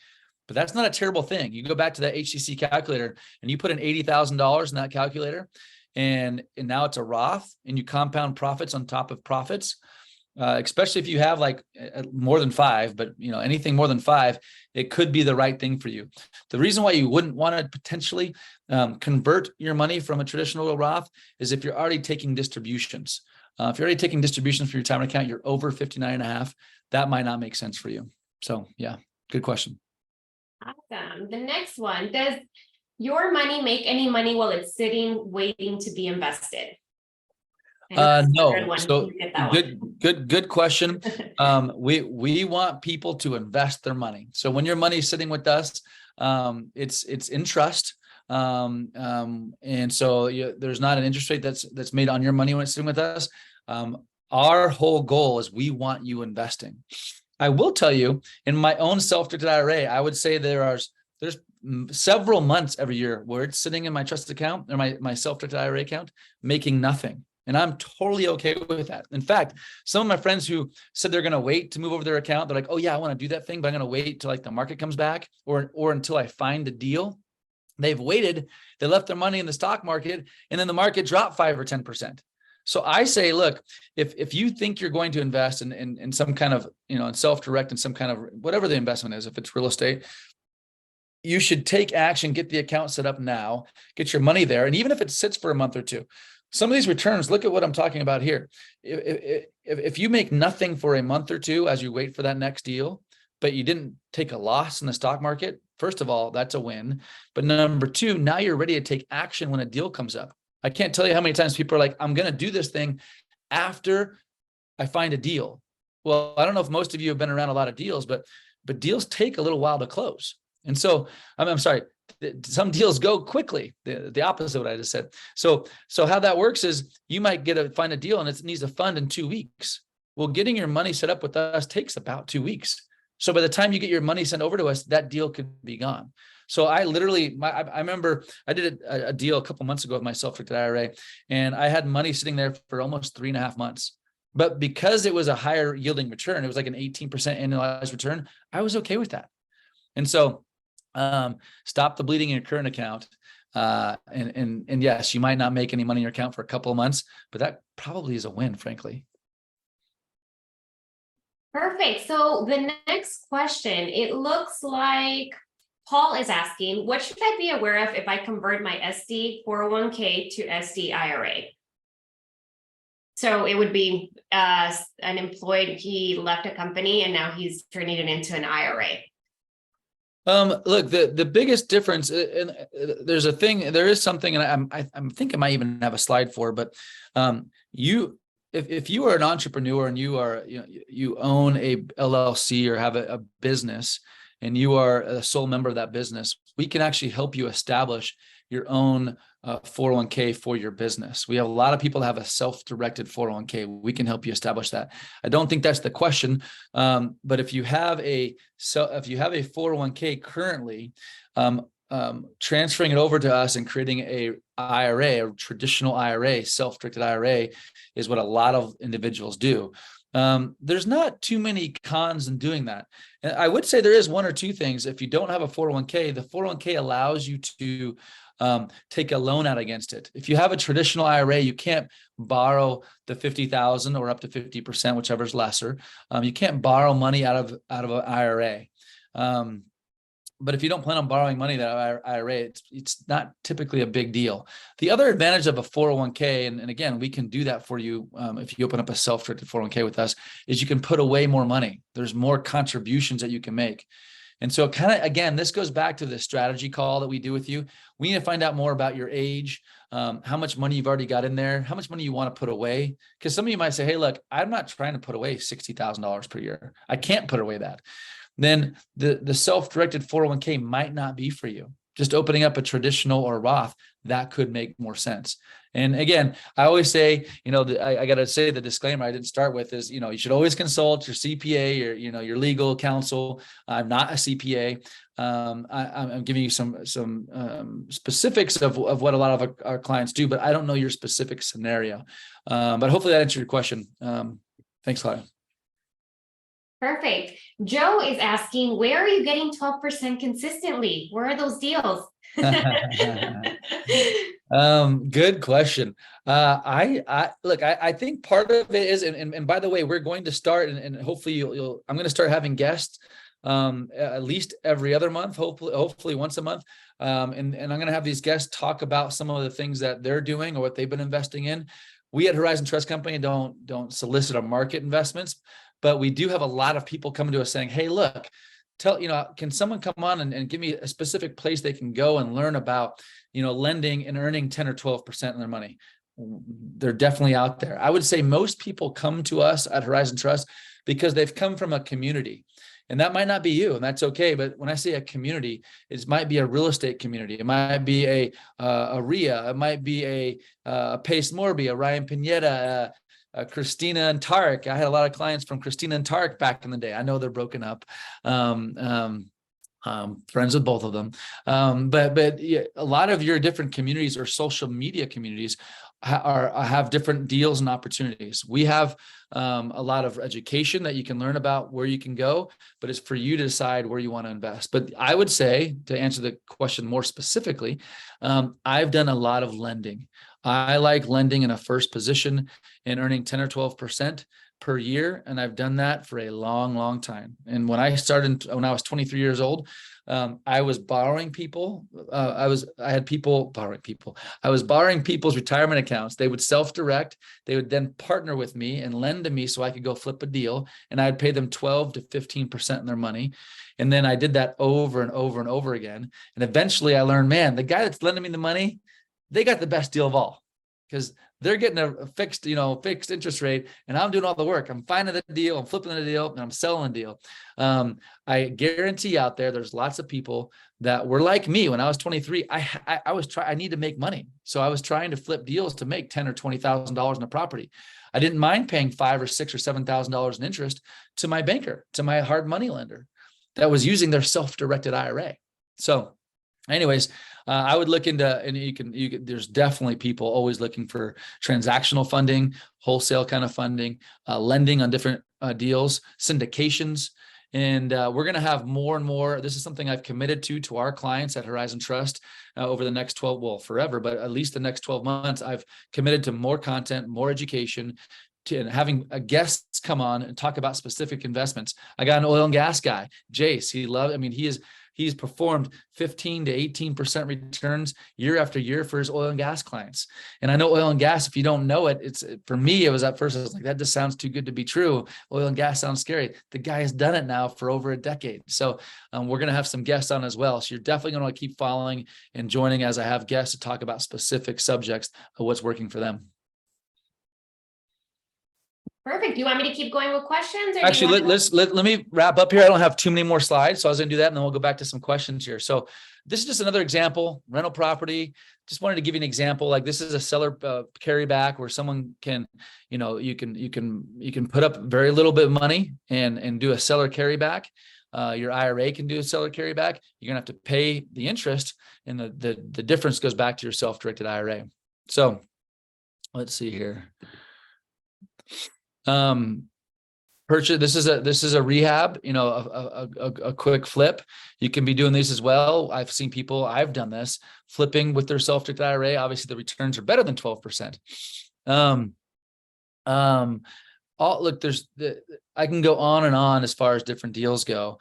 but that's not a terrible thing. You go back to that HCC calculator and you put in $80,000 in that calculator, and now it's a Roth, and you compound profits on top of profits. Especially if you have like more than 5, but anything more than 5, it could be the right thing for you. The reason why you wouldn't want to potentially convert your money from a traditional Roth is if you're already taking distributions. If you're already taking distributions from your retirement account, you're over 59.5. That might not make sense for you. So yeah, good question. Awesome. The next one, does your money make any money while it's sitting, waiting to be invested? No. So good question. We want people to invest their money. So when your money is sitting with us, it's in trust. And so there's not an interest rate that's made on your money when it's sitting with us. Our whole goal is we want you investing. I will tell you, in my own self-directed IRA, I would say there's several months every year where it's sitting in my trust account or my self-directed IRA account making nothing. And I'm totally okay with that. In fact, some of my friends who said they're going to wait to move over their account, they're like, oh yeah, I want to do that thing, but I'm going to wait till like the market comes back or until I find a deal. They've waited, they left their money in the stock market, and then the market dropped 5 or 10%. So I say, look, if you think you're going to invest in some kind of, in self-direct and some kind of whatever the investment is, if it's real estate, you should take action, get the account set up now, get your money there. And even if it sits for a month or two, some of these returns, look at what I'm talking about here. If you make nothing for a month or two as you wait for that next deal, but you didn't take a loss in the stock market, first of all, that's a win. But number two, now you're ready to take action when a deal comes up. I can't tell you how many times people are like, I'm going to do this thing after I find a deal. Well, I don't know if most of you have been around a lot of deals, but deals take a little while to close. And so, I'm sorry, some deals go quickly, the opposite of what I just said. So how that works is you might find a deal and it needs a fund in 2 weeks. Well, getting your money set up with us takes about 2 weeks. So by the time you get your money sent over to us, that deal could be gone. So I remember I did a deal a couple months ago with my self-directed IRA, and I had money sitting there for almost 3.5 months. But because it was a higher yielding return, it was like an 18% annualized return, I was okay with that. And so stop the bleeding in your current account. And yes, you might not make any money in your account for a couple of months, but that probably is a win, frankly. Perfect. So the next question, it looks like Paul is asking, what should I be aware of if I convert my SD 401k to SD IRA? So it would be an employee, he left a company and now he's turning it into an IRA. Look, the biggest difference, and there is something, and I think I might even have a slide for, but if you are an entrepreneur and you own a LLC or have a business and you are a sole member of that business, we can actually help you establish your own 401k for your business. We have a lot of people that have a self-directed 401k. We can help you establish that. I don't think that's the question, but if you have a 401k currently, transferring it over to us and creating a IRA, a traditional IRA, self-directed IRA, is what a lot of individuals do. There's not too many cons in doing that. And I would say there is one or two things. If you don't have a 401k, the 401k allows you to take a loan out against it. If you have a traditional IRA, you can't borrow the 50,000 or up to 50%, whichever is lesser. You can't borrow money out of an IRA. But if you don't plan on borrowing money that IRA, it's not typically a big deal. The other advantage of a 401k, and again, we can do that for you if you open up a self-directed 401k with us, is you can put away more money. There's more contributions that you can make. And so kind of, again, this goes back to the strategy call that we do with you. We need to find out more about your age, how much money you've already got in there, how much money you want to put away. Because some of you might say, hey, look, I'm not trying to put away $60,000 per year. I can't put away that. Then the self-directed 401k might not be for you. just opening up a traditional or Roth, that could make more sense. And again, I always say, I got to say the disclaimer I didn't start with is, you should always consult your CPA or, your legal counsel. I'm not a CPA. I'm giving you some specifics of what a lot of our clients do, but I don't know your specific scenario. But hopefully that answered your question. Thanks, Claudia. Perfect. Joe is asking, where are you getting 12% consistently? Where are those deals? Good question. I think part of it is, and by the way, we're going to start, and hopefully I'm going to start having guests at least every other month, hopefully once a month. And I'm going to have these guests talk about some of the things that they're doing or what they've been investing in. We at Horizon Trust Company don't solicit or market investments, but we do have a lot of people coming to us saying, hey, look, can someone come on and give me a specific place they can go and learn about, lending and earning 10 or 12% on their money? They're definitely out there. I would say most people come to us at Horizon Trust because they've come from a community. And that might not be you, and that's okay. But when I say a community, it might be a real estate community. It might be a RIA. It might be a Pace Morby, a Ryan Pineda, Christina and Tarek. I had a lot of clients from Christina and Tarek back in the day. I know they're broken up. Friends with both of them. But yeah, a lot of your different communities or social media communities have different deals and opportunities. We have a lot of education that you can learn about where you can go, but it's for you to decide where you want to invest. But I would say, to answer the question more specifically, I've done a lot of lending. I like lending in a first position and earning 10 or 12% per year. And I've done that for a long, long time. And when I started, when I was 23 years old, I was borrowing people. I was borrowing people's retirement accounts. They would self-direct. They would then partner with me and lend to me so I could go flip a deal. And I'd pay them 12 to 15% in their money. And then I did that over and over and over again. And eventually I learned, man, the guy that's lending me the money, they got the best deal of all, because they're getting a fixed interest rate, and I'm doing all the work. I'm finding the deal, I'm flipping the deal, and I'm selling the deal. I guarantee out there's lots of people that were like me when I was 23. I need to make money, so I was trying to flip deals to make $10,000 or $20,000 in a property. I didn't mind paying $5,000 or $6,000 or $7,000 in interest to my banker, to my hard money lender, that was using their self-directed IRA. So, anyways. I would look into, and you can, there's definitely people always looking for transactional funding, wholesale kind of funding, lending on different deals, syndications. And we're going to have more and more. This is something I've committed to our clients at Horizon Trust over the next 12, well, forever, but at least the next 12 months, I've committed to more content, more education, and having guests come on and talk about specific investments. I got an oil and gas guy, Jace. He's performed 15 to 18% returns year after year for his oil and gas clients. And I know oil and gas, if you don't know it, for me, it was at first, I was like, that just sounds too good to be true. Oil and gas sounds scary. The guy has done it now for over a decade. So we're going to have some guests on as well. So you're definitely going to keep following and joining as I have guests to talk about specific subjects of what's working for them. Perfect. Do you want me to keep going with questions? Or actually, let me wrap up here. I don't have too many more slides, so I was going to do that, and then we'll go back to some questions here. So this is just another example, rental property. Just wanted to give you an example. Like, this is a seller carryback where someone can, you can put up very little bit of money and do a seller carryback. Your IRA can do a seller carryback. You're gonna have to pay the interest, and the difference goes back to your self-directed IRA. So let's see here. Purchase. This is a rehab, a quick flip. You can be doing these as well. I've seen people, I've done this, flipping with their self-directed IRA. Obviously the returns are better than 12%. I can go on and on as far as different deals go.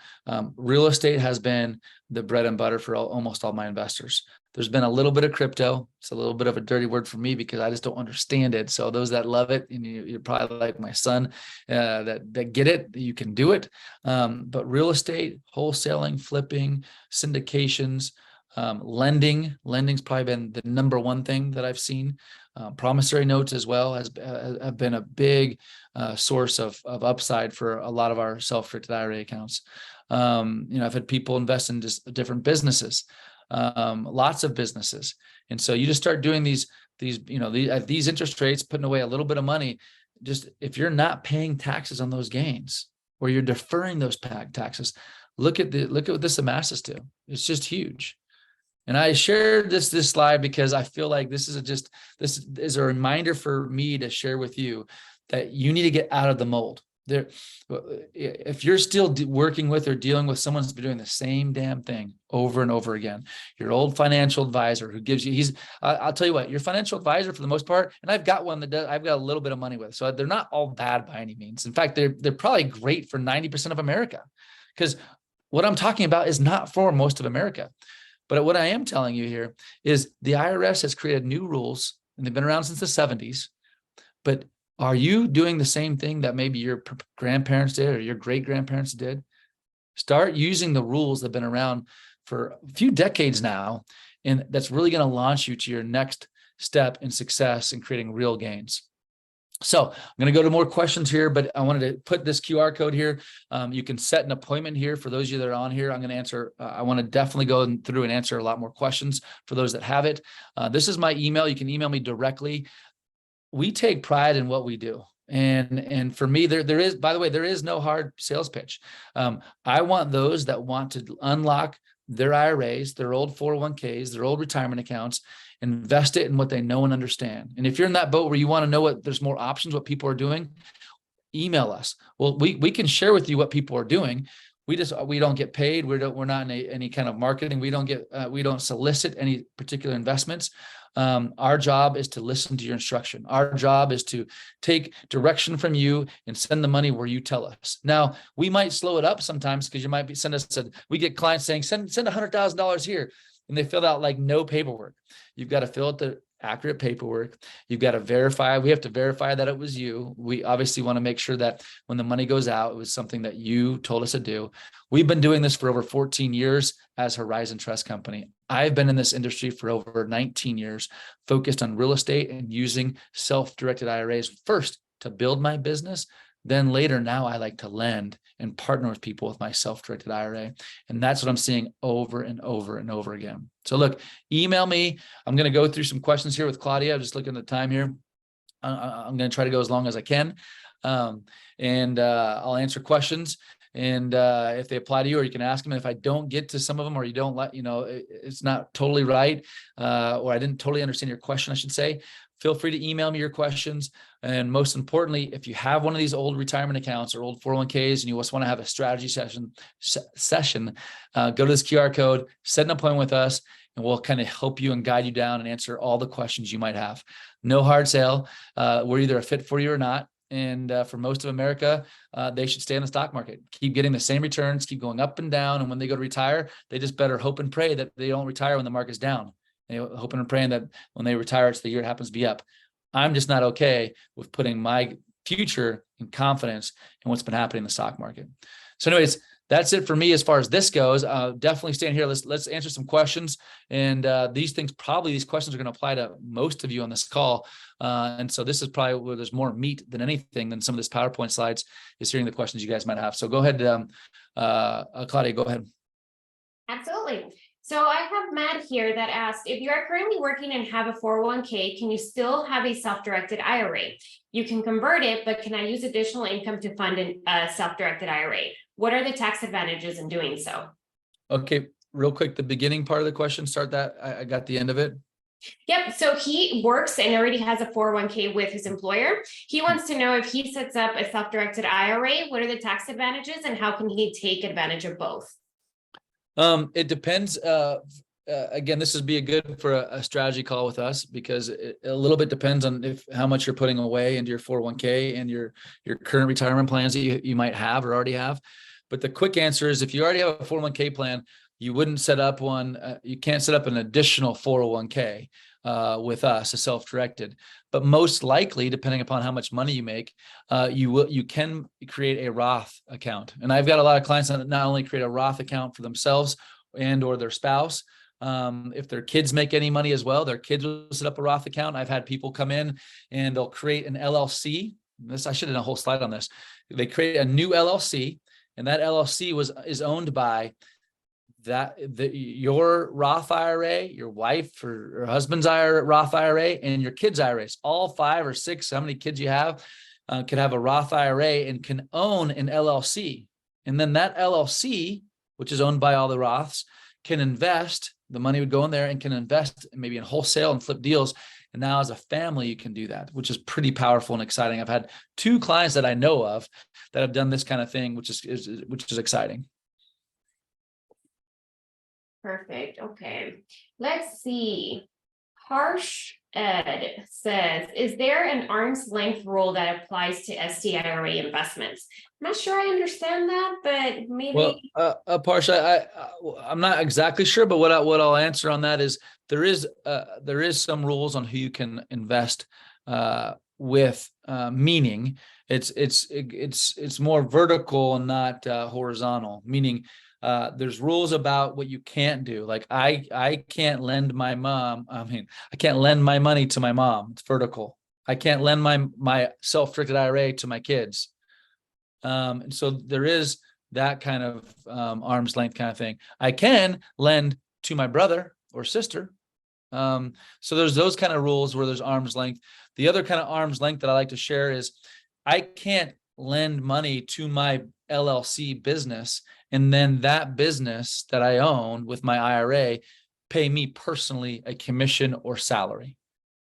Real estate has been the bread and butter for almost all my investors. There's been a little bit of crypto. It's a little bit of a dirty word for me because I just don't understand it. So those that love it, and you're probably like my son, that get it, you can do it. But real estate, wholesaling, flipping, syndications, lending's probably been the number one thing that I've seen. Promissory notes as well have been a big source of upside for a lot of our self-directed IRA accounts. I've had people invest in just different businesses. lots of businesses. And so you just start doing these, at these interest rates, putting away a little bit of money. Just if you're not paying taxes on those gains, or you're deferring those taxes, look at what this amasses to. It's just huge. And I shared this slide because I feel like this is a reminder for me to share with you that you need to get out of the mold. If you're still working with or dealing with someone who's been doing the same damn thing over and over again, your old financial advisor who gives you, I'll tell you what, your financial advisor for the most part, and I've got one that I've got a little bit of money with, so they're not all bad by any means. In fact, they're probably great for 90% of America, because what I'm talking about is not for most of America. But what I am telling you here is the IRS has created new rules, and they've been around since the 70s, but are you doing the same thing that maybe your grandparents did or your great-grandparents did? Start using the rules that have been around for a few decades now, and that's really going to launch you to your next step in success in creating real gains. So I'm going to go to more questions here, but I wanted to put this QR code here. You can set an appointment here for those of you that are on here. I'm going to answer. I want to definitely go through and answer a lot more questions for those that have it. This is my email. You can email me directly. We take pride in what we do. And for me, there is, by the way, there is no hard sales pitch. I want those that want to unlock their IRAs, their old 401ks, their old retirement accounts, invest it in what they know and understand. And if you're in that boat where you want to know there's more options, what people are doing, email us. Well, we can share with you what people are doing. We don't get paid. We're not in any kind of marketing. We don't solicit any particular investments. Our job is to listen to your instruction. Our job is to take direction from you and send the money where you tell us. Now, we might slow it up sometimes because you might we get clients saying, send $100,000 here. And they filled out like no paperwork. You've got to fill out the accurate paperwork. You've got to verify. We have to verify that it was you. We obviously want to make sure that when the money goes out, it was something that you told us to do. We've been doing this for over 14 years as Horizon Trust Company. I've been in this industry for over 19 years, focused on real estate and using self-directed IRAs first to build my business. Then later, now I like to lend and partner with people with my self-directed IRA. And that's what I'm seeing over and over and over again. So look, email me. I'm going to go through some questions here with Claudia. I'm just looking at the time here. I'm going to try to go as long as I can. And I'll answer questions. And if they apply to you, or you can ask them. And if I don't get to some of them, or you don't it's not totally right, or I didn't totally understand your question, I should say, feel free to email me your questions. And most importantly, if you have one of these old retirement accounts or old 401ks and you just want to have a strategy session, go to this QR code, set an appointment with us, and we'll kind of help you and guide you down and answer all the questions you might have. No hard sale. We're either a fit for you or not. And for most of America, they should stay in the stock market, keep getting the same returns, keep going up and down. And when they go to retire, they just better hope and pray that they don't retire when the market's down. They hoping and praying that when they retire, it's the year it happens to be up. I'm just not okay with putting my future and confidence in what's been happening in the stock market. So anyways, that's it for me as far as this goes. Definitely staying here. Let's answer some questions. And these questions are going to apply to most of you on this call. And so this is probably where there's more meat than anything than some of this PowerPoint slides is hearing the questions you guys might have. So go ahead, Claudia, go ahead. Absolutely. So I have Matt here that asked, if you are currently working and have a 401k, can you still have a self-directed IRA? You can convert it, but can I use additional income to fund a self-directed IRA? What are the tax advantages in doing so? Okay, real quick, the beginning part of the question, start that. I got the end of it. Yep. So he works and already has a 401k with his employer. He wants to know if he sets up a self-directed IRA, what are the tax advantages and how can he take advantage of both? It depends. Again, this would be good for a strategy call with us because a little bit depends on how much you're putting away into your 401k and your current retirement plans that you might have or already have. But the quick answer is if you already have a 401k plan, you wouldn't set up one. You can't set up an additional 401k with us, a self-directed. But most likely, depending upon how much money you make, you can create a Roth account. And I've got a lot of clients that not only create a Roth account for themselves and or their spouse. If their kids make any money as well, their kids will set up a Roth account. I've had people come in and they'll create an LLC. I should have done a whole slide on this. They create a new LLC, and that LLC is owned by your Roth IRA, your wife or husband's IRA, Roth IRA, and your kids' IRAs, all 5 or 6, how many kids you have, could have a Roth IRA and can own an LLC. And then that LLC, which is owned by all the Roths, can invest, the money would go in there and can invest maybe in wholesale and flip deals. And now as a family, you can do that, which is pretty powerful and exciting. I've had 2 clients that I know of that have done this kind of thing, which is exciting. Perfect. Okay. Let's see. Harsh Ed says, is there an arm's length rule that applies to STIRA investments? I'm not sure I understand that, but maybe. Well, Parsha, I'm not exactly sure, but what I'll answer on that is there is some rules on who you can invest with, meaning it's more vertical and not horizontal, meaning there's rules about what you can't do. Like I can't lend my mom. I can't lend my money to my mom. It's vertical. I can't lend my self-directed IRA to my kids. And so there is that kind of arm's length kind of thing. I can lend to my brother or sister. So there's those kind of rules where there's arm's length. The other kind of arm's length that I like to share is I can't lend money to my LLC business and then that business that I own with my IRA pay me personally a commission or salary.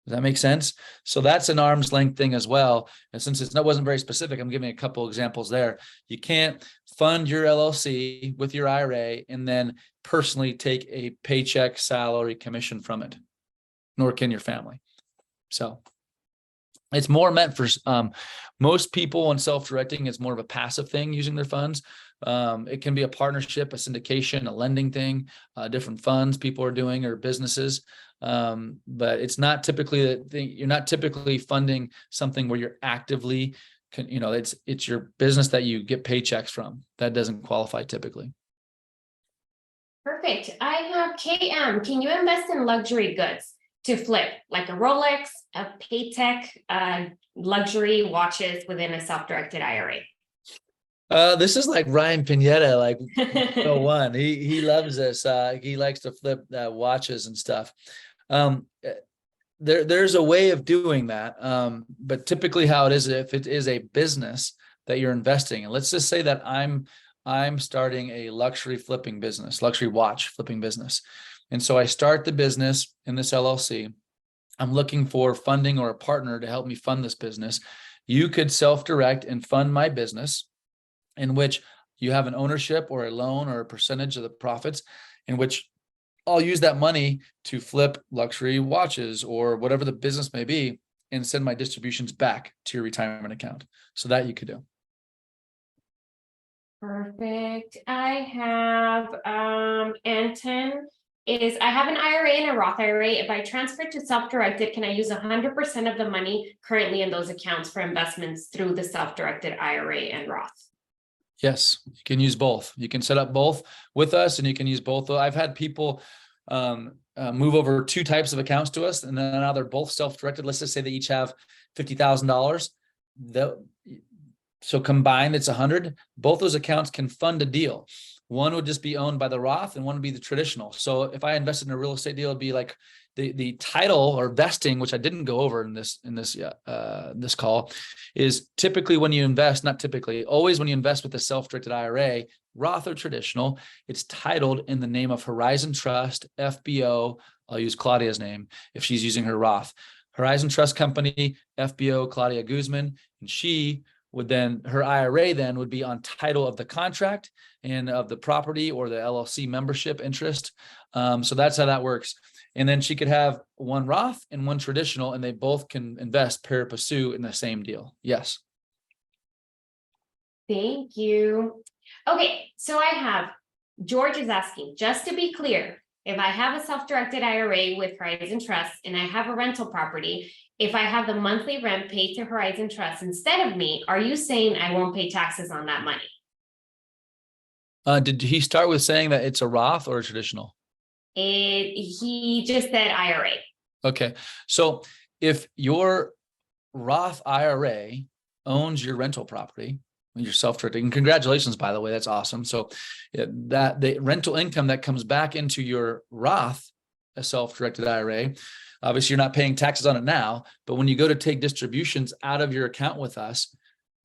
Does that make sense? So that's an arm's length thing as well. And since it wasn't very specific, I'm giving a couple examples there. You can't fund your LLC with your IRA and then personally take a paycheck, salary, commission from it, nor can your family. So it's more meant for most people in self-directing. It's more of a passive thing using their funds. It can be a partnership, a syndication, a lending thing, different funds people are doing or businesses. But it's not typically you're not typically funding something where you're actively, it's your business that you get paychecks from. That doesn't qualify typically. Perfect. I have KM. Can you invest in luxury goods to flip, like a Rolex, a Paytech, luxury watches within a self-directed IRA? This is like Ryan Pineda, like 101. He loves this. He likes to flip watches and stuff. There's a way of doing that. But typically how it is, if it is a business that you're investing in, let's just say that I'm starting a luxury flipping business, luxury watch flipping business. And so I start the business in this LLC. I'm looking for funding or a partner to help me fund this business. You could self-direct and fund my business, in which you have an ownership or a loan or a percentage of the profits, in which I'll use that money to flip luxury watches or whatever the business may be and send my distributions back to your retirement account. So that you could do. Perfect. I have Anton. I have an IRA and a Roth IRA. If I transfer to self-directed, can I use 100% of the money currently in those accounts for investments through the self-directed IRA and Roth? Yes, you can use both. You can set up both with us and you can use both. I've had people move over 2 types of accounts to us, and then now they're both self-directed. Let's just say they each have $50,000. So combined, it's 100. Both those accounts can fund a deal. One would just be owned by the Roth and one would be the traditional. So if I invested in a real estate deal, it'd be like the title or vesting, which I didn't go over in this call, is typically when you invest, not typically, always when you invest with a self-directed IRA, Roth or traditional, it's titled in the name of Horizon Trust, FBO. I'll use Claudia's name if she's using her Roth. Horizon Trust Company, FBO, Claudia Guzman, and her IRA then would be on title of the contract and of the property or the LLC membership interest. So that's how that works. And then she could have one Roth and one traditional, and they both can invest pari passu in the same deal. Yes. Thank you. Okay, so George is asking, just to be clear, if I have a self-directed IRA with Horizon Trust and I have a rental property, if I have the monthly rent paid to Horizon Trust instead of me, are you saying I won't pay taxes on that money? Did he start with saying that it's a Roth or a traditional? He just said IRA. Okay. So if your Roth IRA owns your rental property You're self-directed. And congratulations, by the way, that's awesome. So that the rental income that comes back into your Roth, a self-directed IRA, obviously you're not paying taxes on it now, but when you go to take distributions out of your account with us,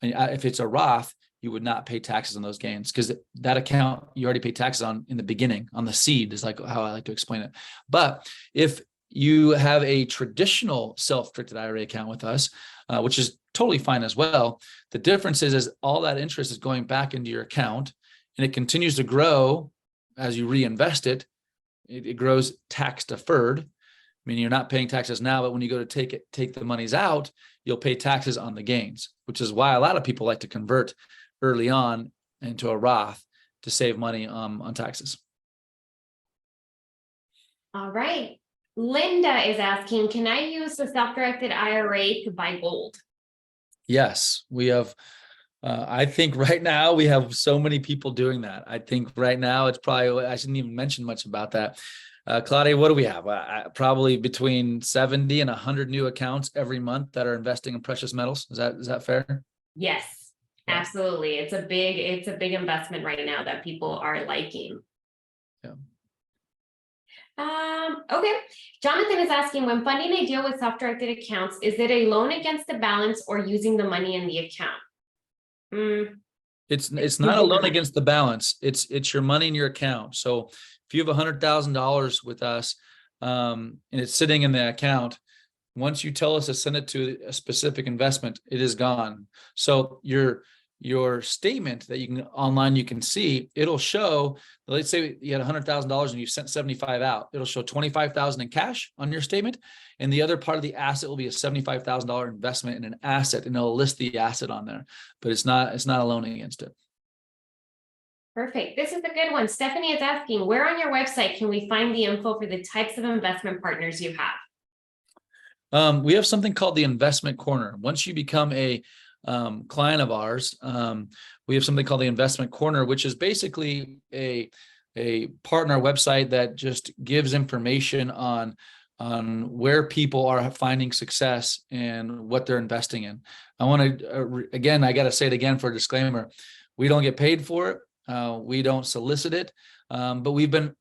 and if it's a Roth, you would not pay taxes on those gains, because that account you already pay taxes on in the beginning, on the seed, is like how I like to explain it. But if you have a traditional self-directed IRA account with us, which is totally fine as well, the difference is all that interest is going back into your account, and it continues to grow as you reinvest it. It grows tax deferred, meaning you're not paying taxes now, but when you go to take the monies out, you'll pay taxes on the gains, which is why a lot of people like to convert early on into a Roth to save money on taxes. All right. Linda is asking, can I use the self-directed IRA to buy gold? Yes, we have. I think right now we have so many people doing that. I think right now it's probably, I shouldn't even mention much about that. Claudia, what do we have? Probably between 70 and 100 new accounts every month that are investing in precious metals. Is that fair? Yes, absolutely. It's a big investment right now that people are liking. Yeah. Okay. Jonathan is asking, when funding a deal with self-directed accounts, is it a loan against the balance or using the money in the account? It's not a loan against the balance. It's your money in your account. So if you have $100,000 with us, and it's sitting in the account, once you tell us to send it to a specific investment, it is gone. So your statement that you can see, it'll show, let's say you had $100,000 and you sent 75 out, it'll show 25,000 in cash on your statement. And the other part of the asset will be a $75,000 investment in an asset, and it'll list the asset on there, but it's not a loan against it. Perfect. This is a good one. Stephanie is asking, where on your website can we find the info for the types of investment partners you have? We have something called the Investment Corner. Once you become a client of ours, we have something called the Investment Corner, which is basically a part on our website that just gives information on where people are finding success and what they're investing in. I want to again, I got to say it again for a disclaimer: we don't get paid for it. We don't solicit it, but we've been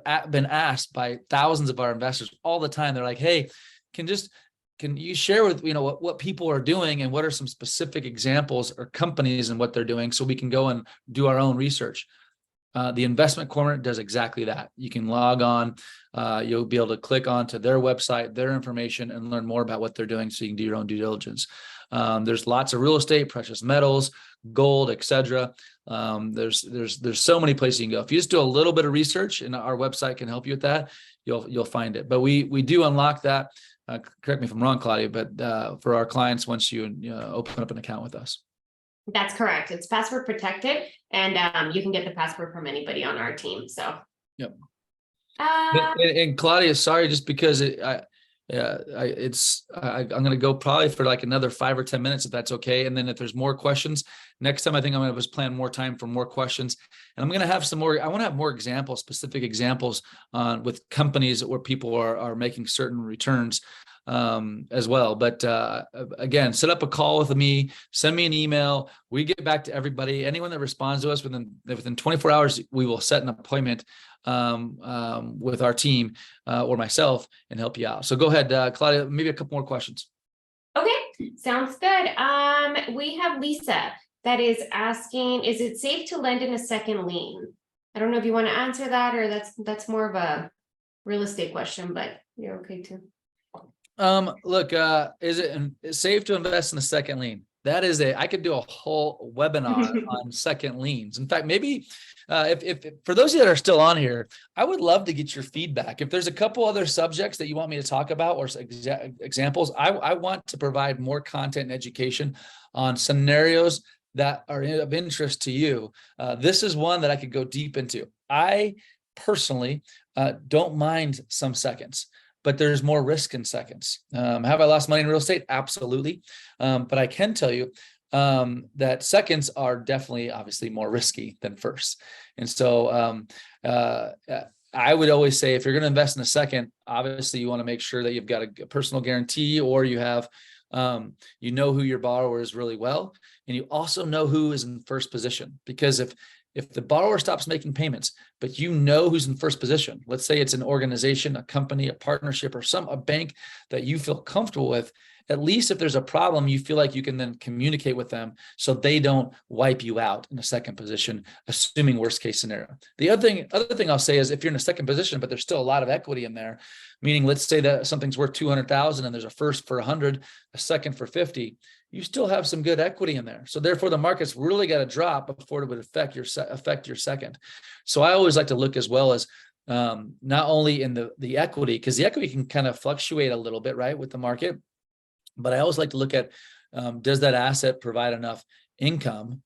asked by thousands of our investors all the time. They're like, "Hey, can you share with what people are doing and what are some specific examples or companies and what they're doing, so we can go and do our own research?" The Investment Corner does exactly that. You can log on, you'll be able to click onto their website, their information, and learn more about what they're doing, so you can do your own due diligence. There's lots of real estate, precious metals, gold, etc. There's so many places you can go. If you just do a little bit of research, and our website can help you with that, you'll find it. But we do unlock that. Correct me if I'm wrong, Claudia, but for our clients, once you open up an account with us. That's correct. It's password protected, and you can get the password from anybody on our team. So, yep. And Claudia, sorry, just because I'm going to go probably for like another 5 or 10 minutes, if that's okay. And then if there's more questions next time, I think I'm going to plan more time for more questions. And I'm going to have some more. I want to have more examples, specific examples with companies where people are making certain returns as well. But again, set up a call with me, send me an email. We get back to everybody. Anyone that responds to us within 24 hours, we will set an appointment with our team or myself and help you out. So go ahead, Claudia, maybe a couple more questions. okay, sounds good. We have Lisa that is asking, is it safe to lend in a second lien? I don't know if you want to answer that, or that's more of a real estate question, but you're okay too. Look, is it safe to invest in a second lien? That is I could do a whole webinar on second liens. In fact, maybe if for those of you that are still on here, I would love to get your feedback. If there's a couple other subjects that you want me to talk about or examples, I want to provide more content and education on scenarios that are of interest to you. This is one that I could go deep into. I personally don't mind some seconds, but there's more risk in seconds. Have I lost money in real estate? Absolutely. But I can tell you that seconds are definitely, obviously, more risky than firsts. And so I would always say, if you're going to invest in a second, obviously you want to make sure that you've got a personal guarantee, or you have You know who your borrower is really well, and you also know who is in first position. Because if the borrower stops making payments, but you know who's in first position, let's say it's an organization, a company, a partnership, or a bank that you feel comfortable with, at least if there's a problem, you feel like you can then communicate with them so they don't wipe you out in a second position, assuming worst case scenario. The other thing I'll say is if you're in a second position, but there's still a lot of equity in there, meaning let's say that something's worth 200,000 and there's a first for 100, a second for 50, you still have some good equity in there. So therefore the market's really got to drop before it would affect your second. So I always like to look as well as not only in the equity, because the equity can kind of fluctuate a little bit, right, with the market. But I always like to look at, does that asset provide enough income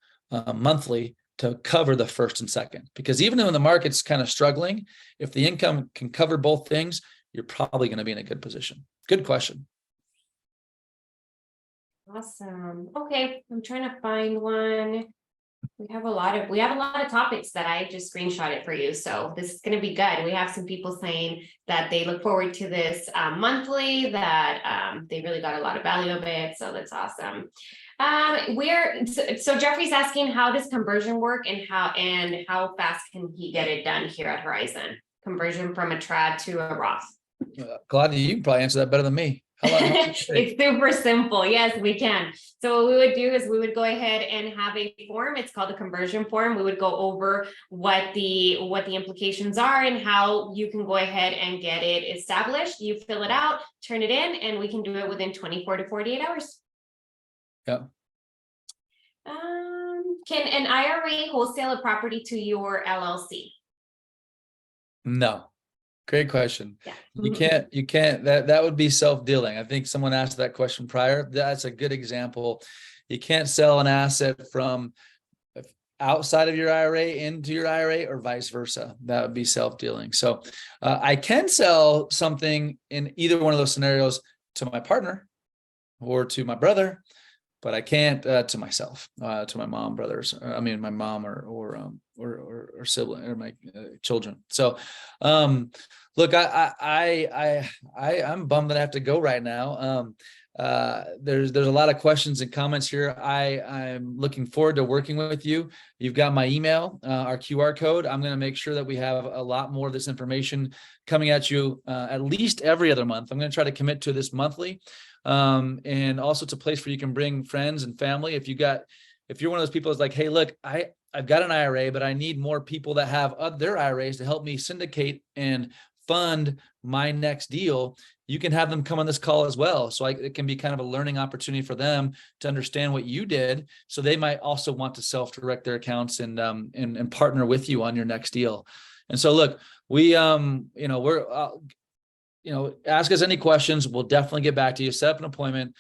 monthly to cover the first and second? Because even when the market's kind of struggling, if the income can cover both things, you're probably going to be in a good position. Good question. Awesome. Okay, I'm trying to find one. We have a lot of topics that I just screenshotted for you. So this is going to be good. We have some people saying that they look forward to this monthly, that they really got a lot of value of it. So that's awesome. So Jeffrey's asking, how does conversion work and how fast can he get it done here at Horizon? Conversion from a trad to a Roth. Claudia, you can probably answer that better than me. It's super simple. Yes, we can. So what we would do is we would go ahead and have a form. It's called a conversion form. We would go over what the implications are and how you can go ahead and get it established. You fill it out, turn it in, and we can do it within 24 to 48 hours. Yeah. Can an IRA wholesale a property to your LLC? No. Great question. Yeah. You can't, that would be self-dealing. I think someone asked that question prior. That's a good example. You can't sell an asset from outside of your IRA into your IRA or vice versa. That would be self-dealing. So I can sell something in either one of those scenarios to my partner or to my brother, but I can't to myself, to my mom, brothers. My mom or sibling or my children. So, look, I'm bummed that I have to go right now. There's a lot of questions and comments here. I'm looking forward to working with you. You've got my email, our QR code. I'm going to make sure that we have a lot more of this information coming at you at least every other month. I'm going to try to commit to this monthly. And also it's a place where you can bring friends and family. If you're one of those people that's like, hey, look, I've got an IRA, but I need more people that have their IRAs to help me syndicate and fund my next deal. You can have them come on this call as well. So it can be kind of a learning opportunity for them to understand what you did. So they might also want to self-direct their accounts and partner with you on your next deal. And so look, ask us any questions. We'll definitely get back to you. Set up an appointment.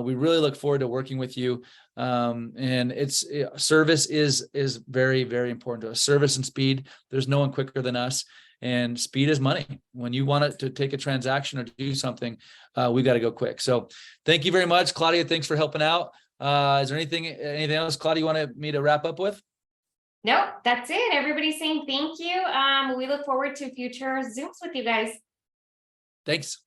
We really look forward to working with you. And service is very, very important to us. Service and speed. There's no one quicker than us. And speed is money. When you want it to take a transaction or do something, we got to go quick. So thank you very much, Claudia. Thanks for helping out. Is there anything else, Claudia, you wanted me to wrap up with? No, that's it. Everybody's saying thank you. We look forward to future Zooms with you guys. Thanks.